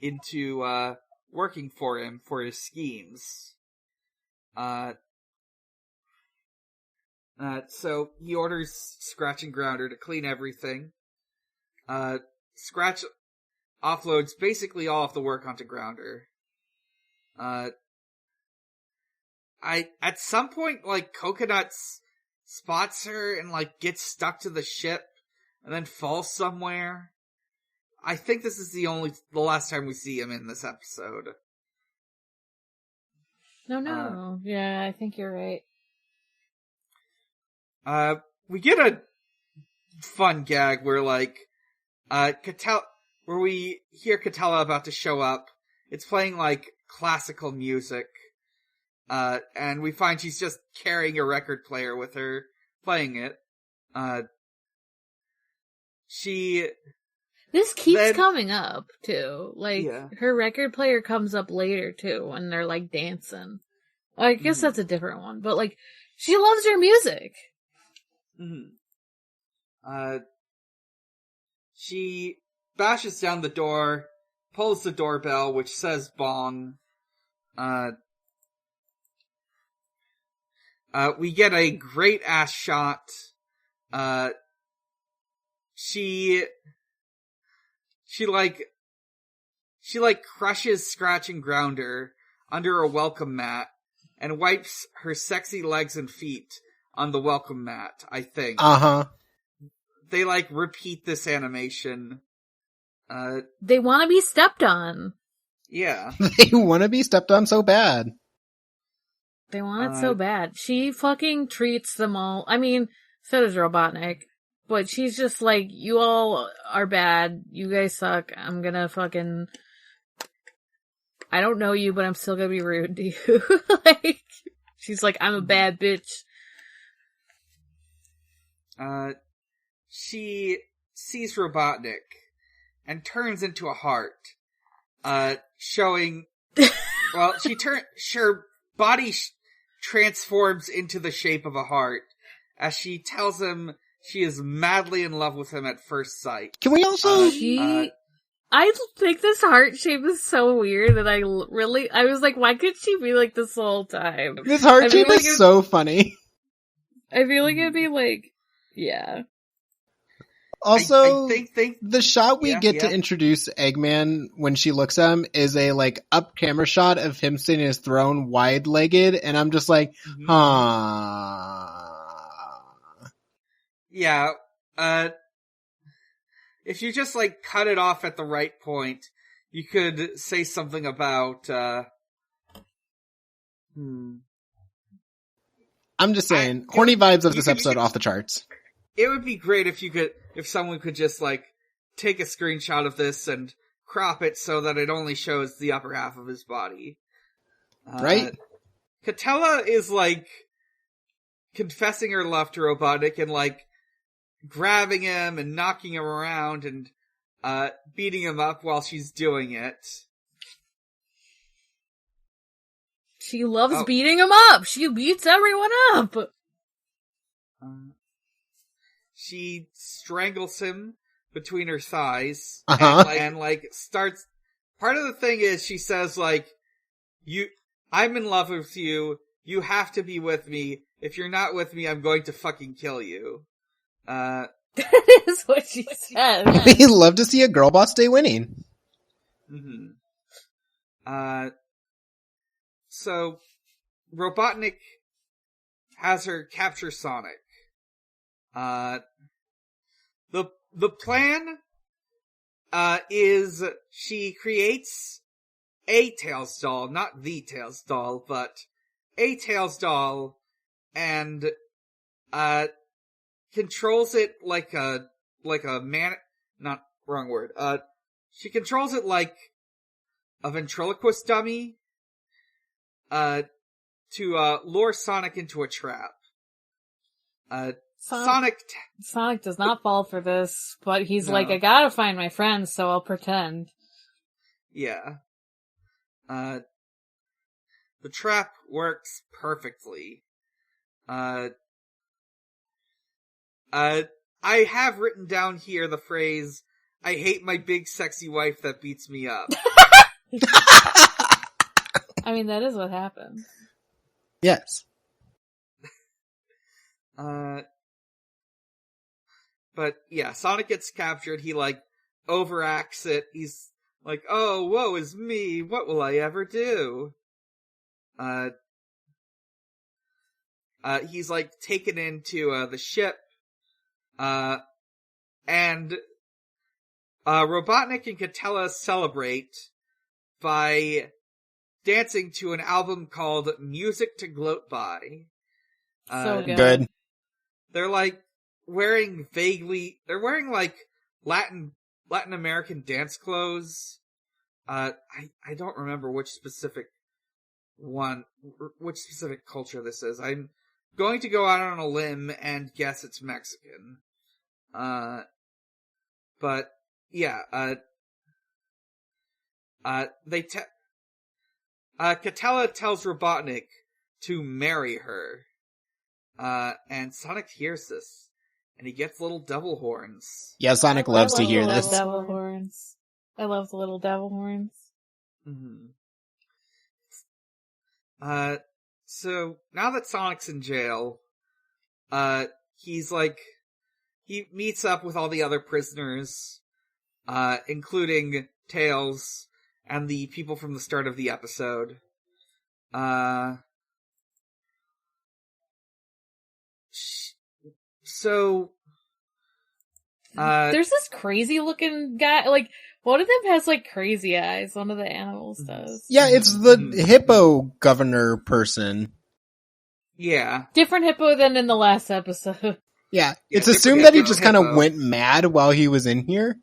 Speaker 1: into working for him for his schemes. So he orders Scratch and Grounder to clean everything. Scratch offloads basically all of the work onto Grounder. At some point, like, Cuckonuts spots her and, like, gets stuck to the ship and then falls somewhere. I think this is the last time we see him in this episode.
Speaker 2: No. Yeah, I think you're right.
Speaker 1: We get a fun gag where, like, where we hear Catella about to show up. It's playing, like, classical music. And we find she's just carrying a record player with her, playing it.
Speaker 2: This keeps coming up, too. Like, her record player comes up later, too, when they're, like, dancing. I guess that's a different one, but, like, she loves her music.
Speaker 1: She bashes down the door, pulls the doorbell, which says bong. We get a great ass shot. She crushes Scratch and Grounder under a welcome mat and wipes her sexy legs and feet on the welcome mat, I think. They, like, repeat this animation.
Speaker 2: They want to be stepped on.
Speaker 1: Yeah.
Speaker 4: They want to be stepped on so bad.
Speaker 2: They want it so bad. She fucking treats them all. I mean, so does Robotnik. But she's just like, you all are bad. You guys suck. I'm gonna fucking... I don't know you, but I'm still gonna be rude to you. Like, she's like, I'm a bad bitch.
Speaker 1: She sees Robotnik and turns into a heart. Showing... Well, her body transforms into the shape of a heart as she tells him she is madly in love with him at first sight.
Speaker 4: Can we also...
Speaker 2: I think this heart shape is so weird, and I was like, why could she be like this the whole time?
Speaker 4: This heart shape is so funny.
Speaker 2: I feel like it'd be like, yeah.
Speaker 4: Also,
Speaker 1: I think
Speaker 4: the shot we get to introduce Eggman when she looks at him is a, like, up camera shot of him sitting in his throne wide-legged, and I'm just like,
Speaker 1: Yeah, if you just, like, cut it off at the right point, you could say something about,
Speaker 4: I'm just saying, horny vibes of this episode off the charts.
Speaker 1: It would be great if someone could just, like, take a screenshot of this and crop it so that it only shows the upper half of his body.
Speaker 4: Right?
Speaker 1: Catella is, like, confessing her love to Robotnik and, like, grabbing him and knocking him around and beating him up while she's doing it.
Speaker 2: She loves beating him up! She beats everyone up!
Speaker 1: She strangles him between her thighs and starts... Part of the thing is she says, like, I'm in love with you, you have to be with me, if you're not with me, I'm going to fucking kill you.
Speaker 2: That is what she said.
Speaker 4: We love to see a girl boss stay winning.
Speaker 1: So, Robotnik has her capture Sonic. The plan, is she creates a Tails doll, not the Tails doll, but a Tails doll, and, controls it like a man, not, wrong word, she controls it like a ventriloquist dummy, to lure Sonic into a trap. Sonic
Speaker 2: does not fall for this, but he's like, I gotta find my friends, so I'll pretend.
Speaker 1: Yeah. The trap works perfectly. I have written down here the phrase, I hate my big sexy wife that beats me up.
Speaker 2: I mean, that is what happened.
Speaker 4: Yes.
Speaker 1: But yeah, Sonic gets captured, he like overacts it, he's like, oh, woe is me, what will I ever do? He's like taken into, the ship, and, Robotnik and Catella celebrate by dancing to an album called Music to Gloat By.
Speaker 2: So
Speaker 4: good.
Speaker 1: They're like wearing like Latin American dance clothes. I don't remember which specific culture this is. I'm going to go out on a limb and guess it's Mexican. But yeah, Catella tells Robotnik to marry her. And Sonic hears this, and he gets little devil horns.
Speaker 4: Yeah, Sonic loves to hear this.
Speaker 2: Devil horns. I love the little devil horns.
Speaker 1: So, now that Sonic's in jail, he's like, he meets up with all the other prisoners, including Tails, and the people from the start of the episode. So,
Speaker 2: there's this crazy looking guy, like, one of them has, like, crazy eyes, one of the animals does.
Speaker 4: Yeah, it's the hippo governor person.
Speaker 1: Yeah.
Speaker 2: Different hippo than in the last episode.
Speaker 4: Yeah, it's assumed that he just kind of went mad while he was in here.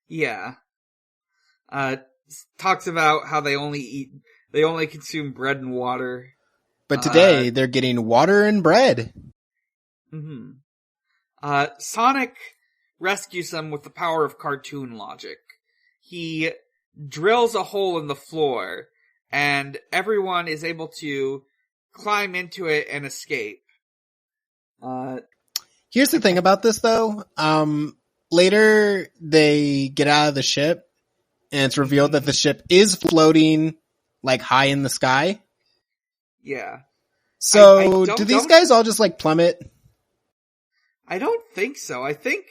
Speaker 1: Yeah. Talks about how they only consume bread and water.
Speaker 4: But today, they're getting water and bread.
Speaker 1: Sonic rescues them with the power of cartoon logic. He drills a hole in the floor, and everyone is able to climb into it and escape.
Speaker 4: Here's the thing about this, though. Later, they get out of the ship, and it's revealed that the ship is floating, like, high in the sky.
Speaker 1: Yeah.
Speaker 4: So, do these guys all just, like, plummet?
Speaker 1: I don't think so. I think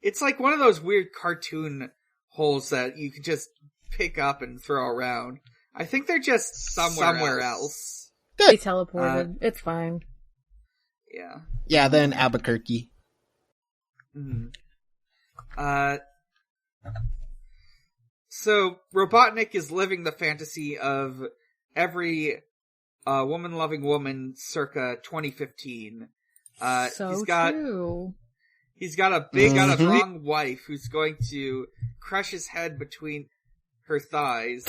Speaker 1: it's like one of those weird cartoon holes that you can just pick up and throw around. I think they're just somewhere else.
Speaker 2: Good. They teleported. It's fine.
Speaker 1: Yeah.
Speaker 4: Yeah, then Albuquerque.
Speaker 1: So, Robotnik is living the fantasy of every Woman Loving Woman circa 2015.
Speaker 2: True.
Speaker 1: He's got a big, strong wife who's going to crush his head between her thighs.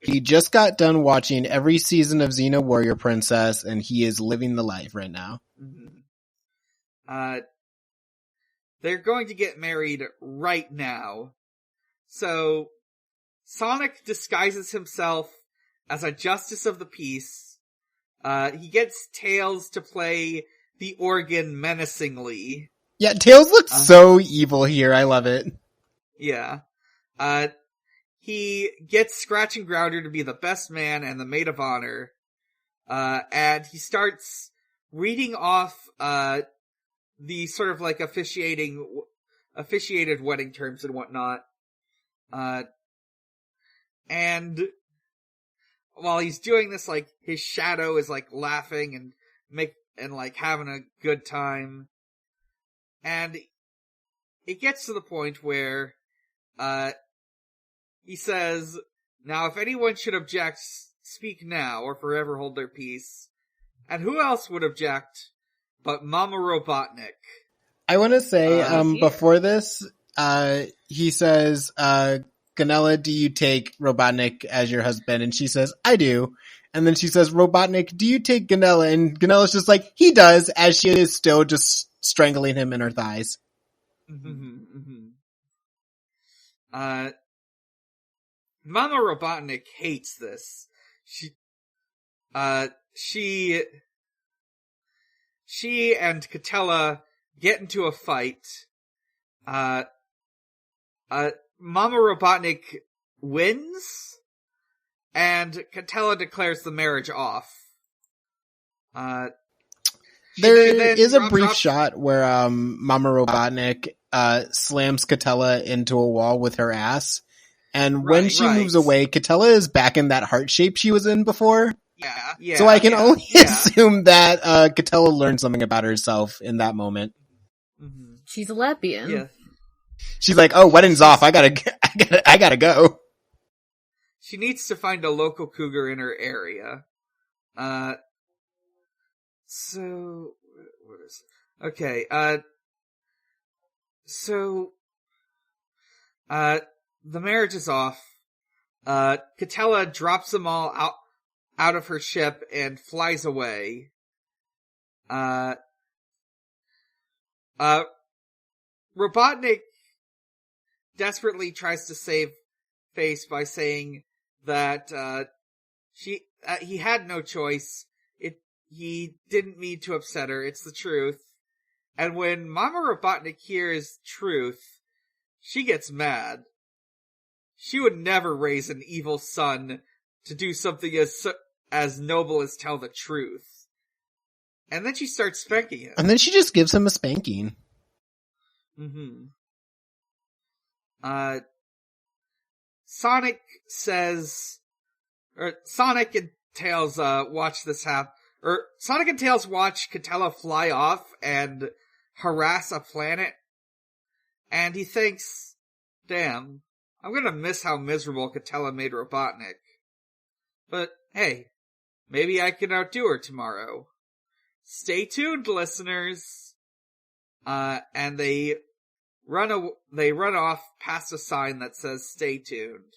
Speaker 4: He just got done watching every season of Xena Warrior Princess, and he is living the life right now.
Speaker 1: They're going to get married right now. So, Sonic disguises himself as a justice of the peace. He gets Tails to play the organ menacingly.
Speaker 4: Yeah, Tails looks so evil here. I love it.
Speaker 1: Yeah. He gets Scratch and Grounder to be the best man and the maid of honor. And he starts reading off, the sort of like officiated wedding terms and whatnot. And while he's doing this, like, his shadow is like laughing and like having a good time. And it gets to the point where, he says, "Now if anyone should object, speak now or forever hold their peace." And who else would object but Mama Robotnik?
Speaker 4: I want to say, before this, he says, Ganella, do you take Robotnik as your husband? And she says, I do. And then she says, Robotnik, do you take Ganella? And Ganella's just like, he does, as she is still just strangling him in her thighs.
Speaker 1: Mama Robotnik hates this. She and Catella get into a fight. Mama Robotnik wins, and Catella declares the marriage off.
Speaker 4: There is a brief shot where Mama Robotnik slams Catella into a wall with her ass, and when she moves away, Catella is back in that heart shape she was in before.
Speaker 1: Yeah.
Speaker 4: So I can only assume that Catella learned something about herself in that moment.
Speaker 2: She's a lesbian.
Speaker 1: Yeah.
Speaker 4: She's like, "Oh, wedding's off. I gotta go."
Speaker 1: She needs to find a local cougar in her area. So what is it? Okay. So the marriage is off. Catella drops them all out of her ship and flies away. Robotnik desperately tries to save face by saying that he had no choice. He didn't mean to upset her. It's the truth. And when Mama Robotnik hears truth, she gets mad. She would never raise an evil son to do something as noble as tell the truth. And then she starts spanking him.
Speaker 4: And then she just gives him a spanking.
Speaker 1: Sonic and Tails watch this happen. Sonic and Tails watch Catella fly off and harass a planet. And he thinks, damn, I'm gonna miss how miserable Catella made Robotnik. But hey, maybe I can outdo her tomorrow. Stay tuned, listeners. And they run off past a sign that says "Stay tuned."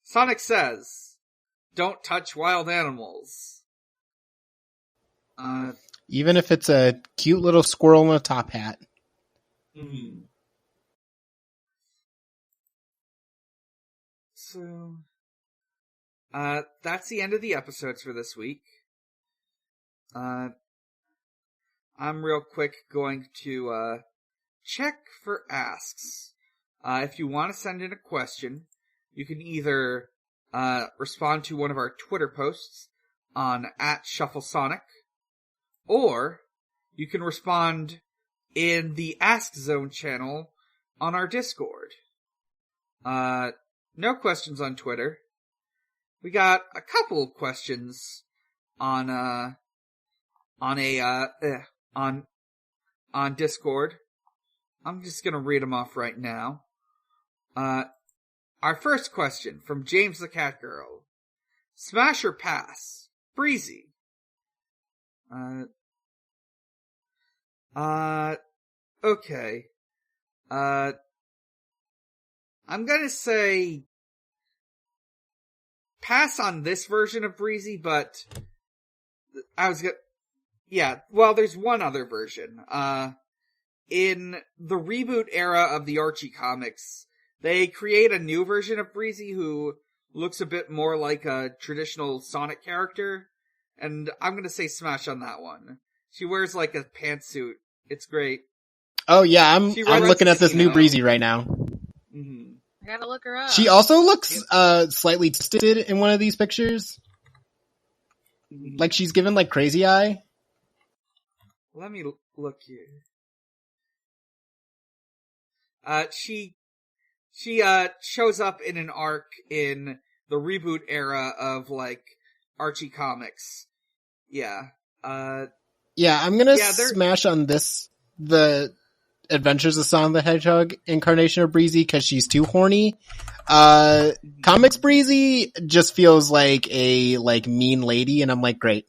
Speaker 1: Sonic says, "Don't touch wild animals."
Speaker 4: Even if it's a cute little squirrel in a top hat.
Speaker 1: So, that's the end of the episodes for this week. I'm real quick going to check for asks. If you want to send in a question, you can either respond to one of our Twitter posts on @ShuffleSonic, or you can respond in the Ask Zone channel on our Discord. No questions on Twitter. We got a couple of questions on Discord. I'm just gonna read them off right now. our first question from James the Cat Girl. Smash or pass? Breezie. Okay. I'm gonna say pass on this version of Breezie, but there's one other version. In the reboot era of the Archie comics, they create a new version of Breezie who looks a bit more like a traditional Sonic character, and I'm gonna say smash on that one. She wears like a pantsuit. It's great.
Speaker 4: Oh yeah, I'm looking at this new Breezie right now.
Speaker 2: Mm-hmm. I gotta look her up.
Speaker 4: She also looks slightly twisted in one of these pictures. Mm-hmm. Like she's given like crazy eye.
Speaker 1: Let me look here. She shows up in an arc in the reboot era of like Archie comics. Yeah.
Speaker 4: Yeah, I'm gonna smash on this, the Adventures of Sonic the Hedgehog incarnation of Breezie, because she's too horny. Comics Breezie just feels like a mean lady, and I'm like, great.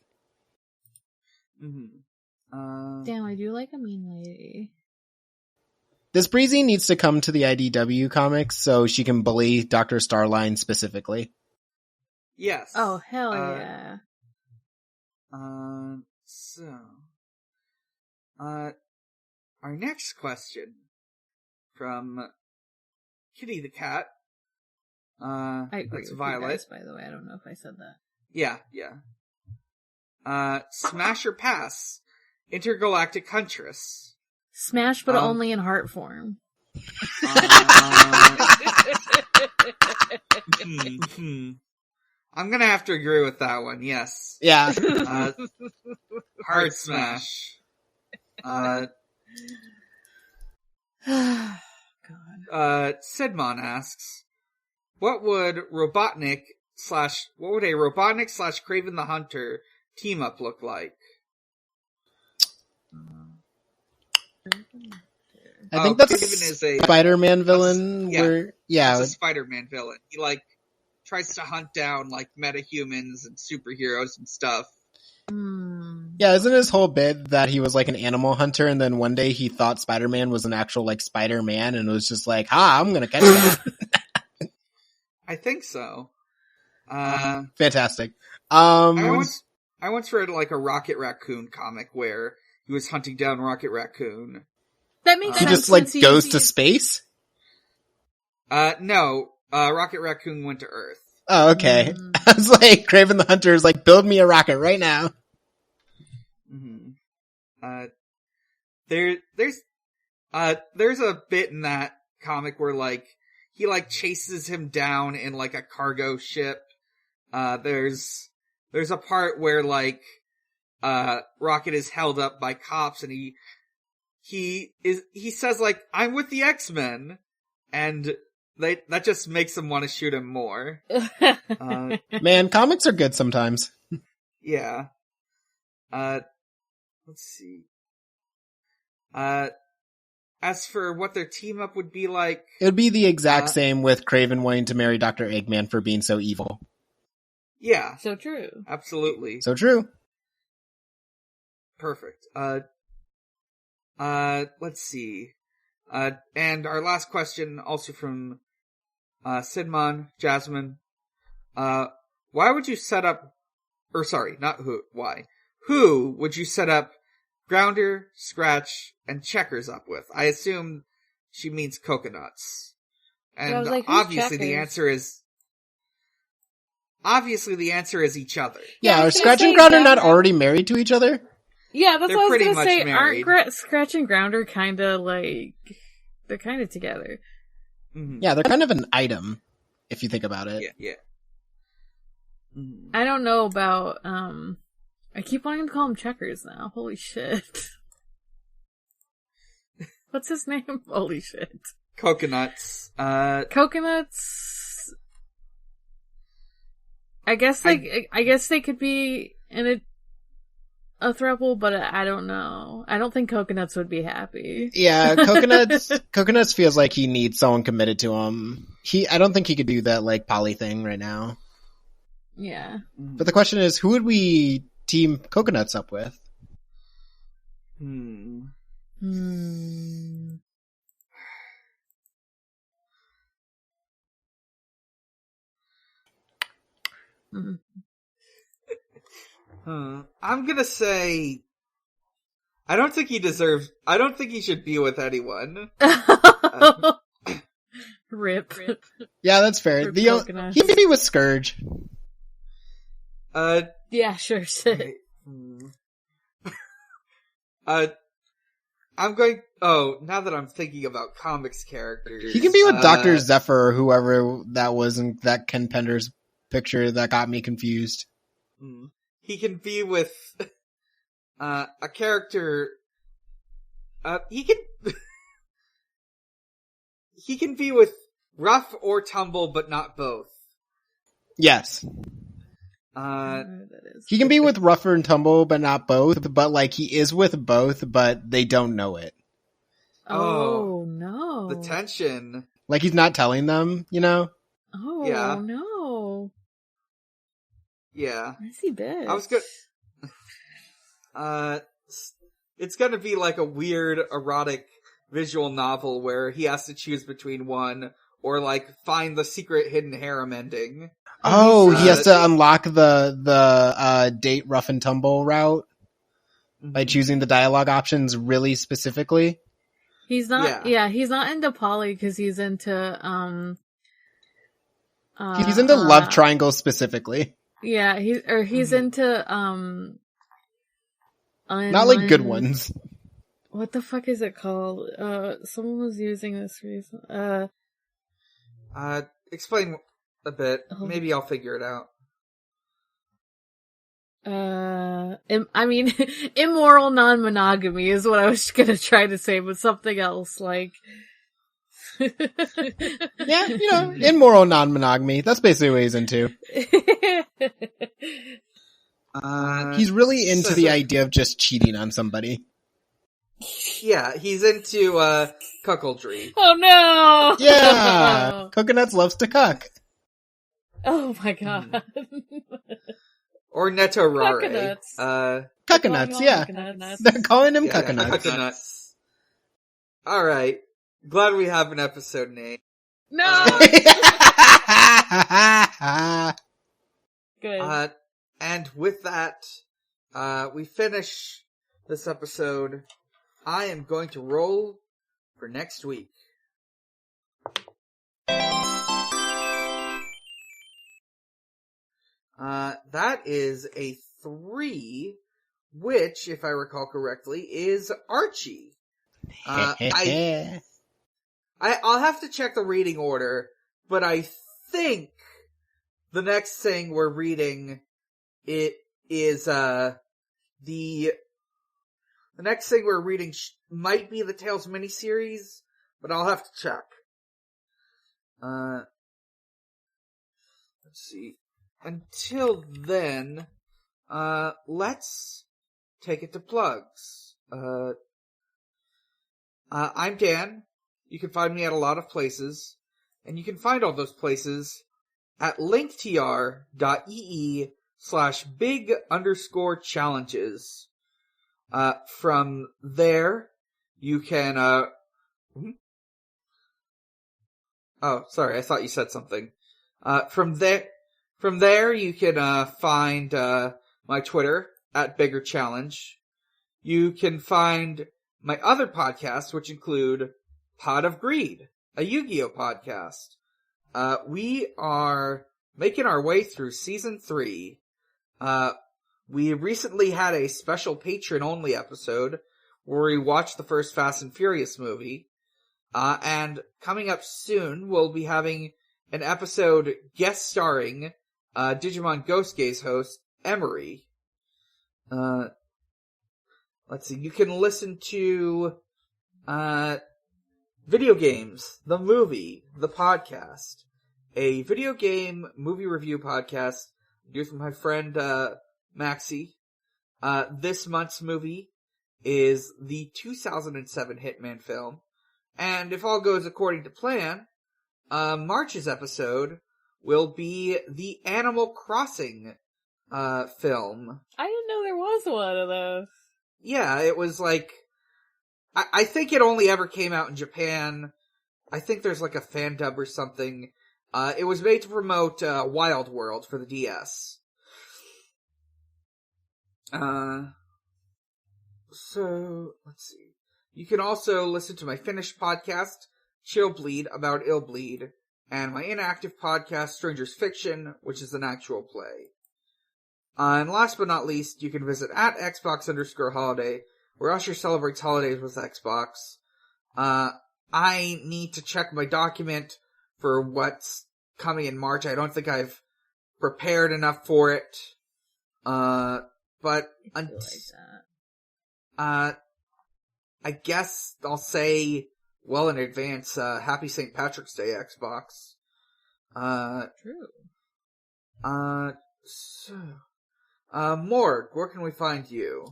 Speaker 2: Mm-hmm. Damn, I do like a mean lady.
Speaker 4: This Breezie needs to come to the IDW comics so she can bully Dr. Starline specifically.
Speaker 1: Yes.
Speaker 2: Oh, hell yeah.
Speaker 1: Our next question from Kitty the Cat.
Speaker 2: I agree
Speaker 1: that's
Speaker 2: with
Speaker 1: Violet.
Speaker 2: You guys, by the way, I don't know if I said that.
Speaker 1: Yeah. Smash or pass? Intergalactic Huntress.
Speaker 2: Smash, but only in heart form.
Speaker 1: I'm gonna have to agree with that one, yes.
Speaker 4: Yeah.
Speaker 1: Hard smash.
Speaker 2: God.
Speaker 1: Sidmon asks, what would a Robotnik / Kraven the Hunter team up look like?
Speaker 4: I think that's a Spider-Man villain.
Speaker 1: It's a Spider-Man villain. He tries to hunt down metahumans and superheroes and stuff.
Speaker 4: Yeah, isn't his whole bit that he was an animal hunter, and then one day he thought Spider-Man was an actual Spider-Man, and it was just I'm gonna catch that.
Speaker 1: I think so.
Speaker 4: Fantastic.
Speaker 1: I once read a Rocket Raccoon comic where he was hunting down Rocket Raccoon.
Speaker 2: That makes
Speaker 4: he
Speaker 2: sense.
Speaker 4: just goes to space?
Speaker 1: No. Rocket Raccoon went to Earth.
Speaker 4: Oh, okay. I was Kraven the Hunter is build me a rocket right now.
Speaker 1: Mm-hmm. There's a bit in that comic where he chases him down in a cargo ship. There's a part where Rocket is held up by cops and he says I'm with the X-Men, and that just makes them want to shoot him more.
Speaker 4: Man, comics are good sometimes.
Speaker 1: Yeah. Let's see. As for what their team up would be like,
Speaker 4: it would be the exact same with Kraven wanting to marry Dr. Eggman for being so evil.
Speaker 1: Yeah.
Speaker 2: So true.
Speaker 1: Absolutely.
Speaker 4: So true.
Speaker 1: Perfect. Let's see. And our last question, also from Sidmon, Jasmine. Why would you set up, why? Who would you set up Grounder, Scratch, and Checkers up with? I assume she means Cuckonuts. And obviously the answer is each other.
Speaker 4: Yeah, are Scratch and Grounder not already married to each other?
Speaker 2: Yeah, that's what I was going to say.
Speaker 1: Married.
Speaker 2: Aren't Scratch and Grounder kind of they're kind of together?
Speaker 1: Mm-hmm.
Speaker 4: Yeah, they're kind of an item, if you think about it.
Speaker 1: Yeah. Mm-hmm.
Speaker 2: I don't know about, I keep wanting to call him Checkers now. Holy shit. What's his name? Holy shit.
Speaker 1: Cuckonuts.
Speaker 2: Cuckonuts. I guess they could be in a. a throuple, but I don't know. I don't think Cuckonuts would be happy.
Speaker 4: Yeah, Cuckonuts feels like he needs someone committed to him. I don't think he could do that, like, poly thing right now.
Speaker 2: Yeah.
Speaker 4: But the question is, who would we team Cuckonuts up with?
Speaker 1: I'm gonna say, I don't think he should be with anyone.
Speaker 2: Rip.
Speaker 4: Yeah, that's fair. He can be with Scourge.
Speaker 2: Yeah, sure.
Speaker 1: Now that I'm thinking about comics characters.
Speaker 4: He can be with Dr. Zephyr or whoever that was in that Ken Pender's picture that got me confused.
Speaker 1: He can be with, a character, he can be with Rough or Tumble, but not both.
Speaker 4: Yes. He can be with Rougher and Tumble, but not both, but like he is with both, but they don't know it.
Speaker 2: Oh no.
Speaker 1: The tension.
Speaker 4: Like he's not telling them, you know?
Speaker 2: Oh
Speaker 1: yeah.
Speaker 2: No.
Speaker 1: Yeah.
Speaker 2: Messy bitch.
Speaker 1: I was it's gonna be like a weird erotic visual novel where he has to choose between one or like find the secret hidden harem ending.
Speaker 4: Oh, he has to unlock the date Rough and Tumble route by choosing the dialogue options really specifically.
Speaker 2: He's not he's not into poly because he's into
Speaker 4: he's into love triangles specifically.
Speaker 2: Yeah, he's into
Speaker 4: not like good ones.
Speaker 2: What the fuck is it called? Someone was using this recently.
Speaker 1: Explain a bit. Maybe I'll figure it out.
Speaker 2: I mean, immoral non-monogamy is what I was gonna try to say, but something else, like...
Speaker 4: Yeah, you know, immoral non-monogamy. That's basically what he's into. He's really into the idea of just cheating on somebody.
Speaker 1: Yeah, he's into, cuckoldry.
Speaker 2: Oh no!
Speaker 4: Yeah! Cuckonuts loves to cuck.
Speaker 2: Oh my god.
Speaker 1: Or netto rare.
Speaker 4: Cuckonuts, yeah. Cuckonuts. They're calling him Cuckonuts.
Speaker 1: Cuckonuts. Alright. Glad we have an episode name.
Speaker 2: No! Good.
Speaker 1: And with that, we finish this episode. I am going to roll for next week. That is a 3, which, if I recall correctly, is Archie. I'll have to check the reading order, but I think the next thing we're reading the next thing we're reading might be the Tales miniseries, but I'll have to check. Let's see. Until then, let's take it to plugs. I'm Dan. You can find me at a lot of places, and you can find all those places at linktr.ee/big_challenges. From there, you can, oh, sorry, I thought you said something. From there, you can, find, my Twitter at Bigger Challenge. You can find my other podcasts, which include Pod of Greed, a Yu-Gi-Oh! Podcast. We are making our way through Season 3. We recently had a special patron-only episode where we watched the first Fast and Furious movie. And coming up soon, we'll be having an episode guest starring Digimon Ghost Gaze host, Emery. Let's see, you can listen to Video Games, the Movie, the Podcast, a video game movie review podcast I do with my friend Maxie. This month's movie is the 2007 Hitman film. And if all goes according to plan, March's episode will be the Animal Crossing film.
Speaker 2: I didn't know there was one of those.
Speaker 1: Yeah, it was like... I think it only ever came out in Japan. I think there's like a fan dub or something. It was made to promote Wild World for the DS. So, let's see. You can also listen to my finished podcast, Chill Bleed, about Ill Bleed, and my inactive podcast, Stranger's Fiction, which is an actual play. And last but not least, you can visit at Xbox_holiday, where Usher celebrates holidays with Xbox. I need to check my document for what's coming in March. I don't think I've prepared enough for it. But I guess I'll say well in advance, Happy St. Patrick's Day, Xbox.
Speaker 2: True.
Speaker 1: Morg, where can we find you?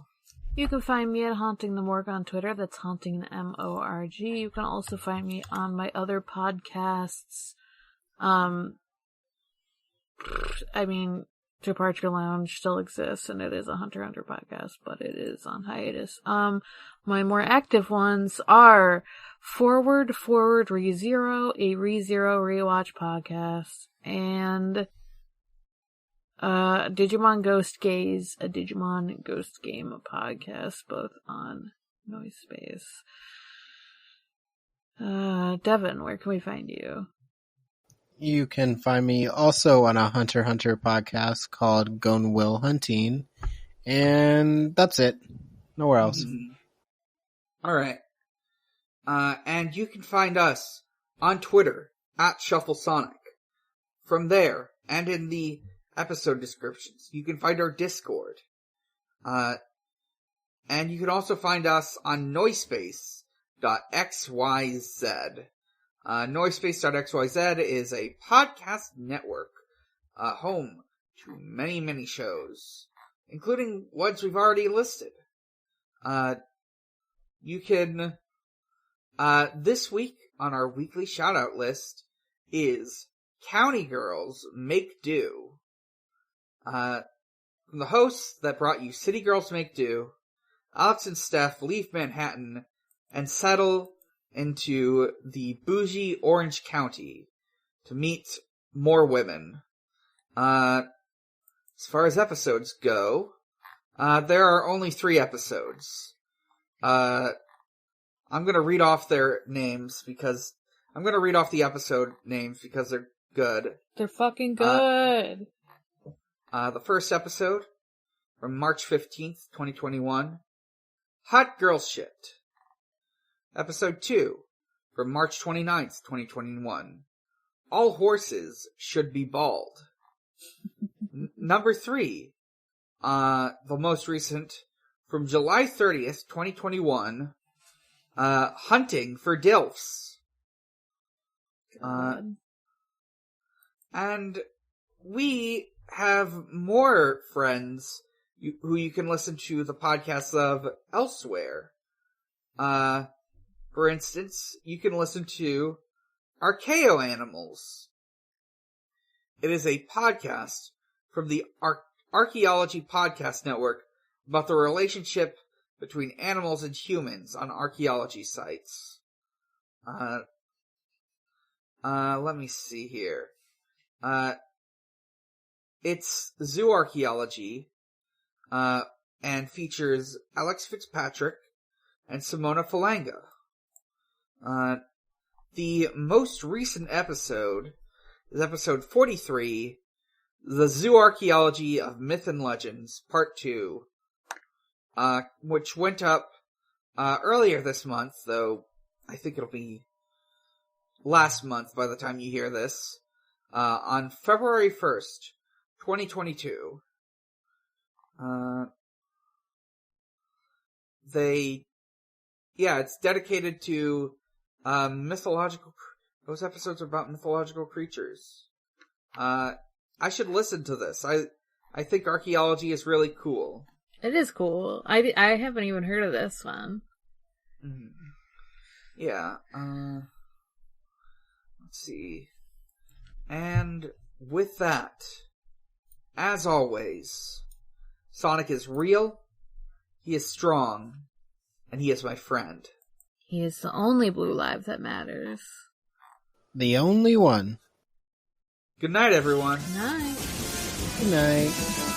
Speaker 2: You can find me at Haunting the Morg on Twitter. That's Haunting the MORG. You can also find me on my other podcasts. Departure Lounge still exists, and it is a Hunter x Hunter podcast, but it is on hiatus. My more active ones are Forward ReZero, a ReZero rewatch podcast, and Digimon Ghost Gaze, a Digimon Ghost Game podcast, both on Noise Space. Devon, where can we find you?
Speaker 4: You can find me also on a Hunter x Hunter podcast called Gone Will Hunting, and that's it. Nowhere else.
Speaker 1: Mm-hmm. Alright. And you can find us on Twitter, at ShuffleSonic. From there, and in the episode descriptions, you can find our Discord. And you can also find us on Noisepace.xyz. Noisepace.xyz is a podcast network, home to many, many shows, including ones we've already listed. You can, this week on our weekly shoutout list is County Girls Make Do. From the hosts that brought you City Girls Make Do, Alex and Steph leave Manhattan and settle into the bougie Orange County to meet more women. As far as episodes go, there are only 3 episodes. I'm gonna read off their names because I'm gonna read off the episode names because they're good.
Speaker 2: They're fucking good.
Speaker 1: The first episode from March 15th, 2021, Hot Girl Shit. Episode 2 from March 29th, 2021, All Horses Should Be Bald. Number 3, the most recent, from July 30th, 2021, Hunting for Dilfs. And we have more friends who you can listen to the podcasts of elsewhere. For instance, you can listen to Archaeo Animals. It is a podcast from the Archaeology Podcast Network about the relationship between animals and humans on archaeology sites. Let me see here. It's zoo archaeology, and features Alex Fitzpatrick and Simona Falanga. The most recent episode is episode 43, The Zoo Archaeology of Myth and Legends, Part 2, which went up earlier this month, though I think it'll be last month by the time you hear this, on February 1st, 2022. It's dedicated to those episodes are about mythological creatures. I should listen to this. I think archaeology is really cool.
Speaker 2: It is cool. I haven't even heard of this one.
Speaker 1: Mm. Yeah. Let's see. And with that, as always, Sonic is real, he is strong, and he is my friend.
Speaker 2: He is the only blue life that matters.
Speaker 4: The only one.
Speaker 1: Good night, everyone.
Speaker 2: Night.
Speaker 4: Good night.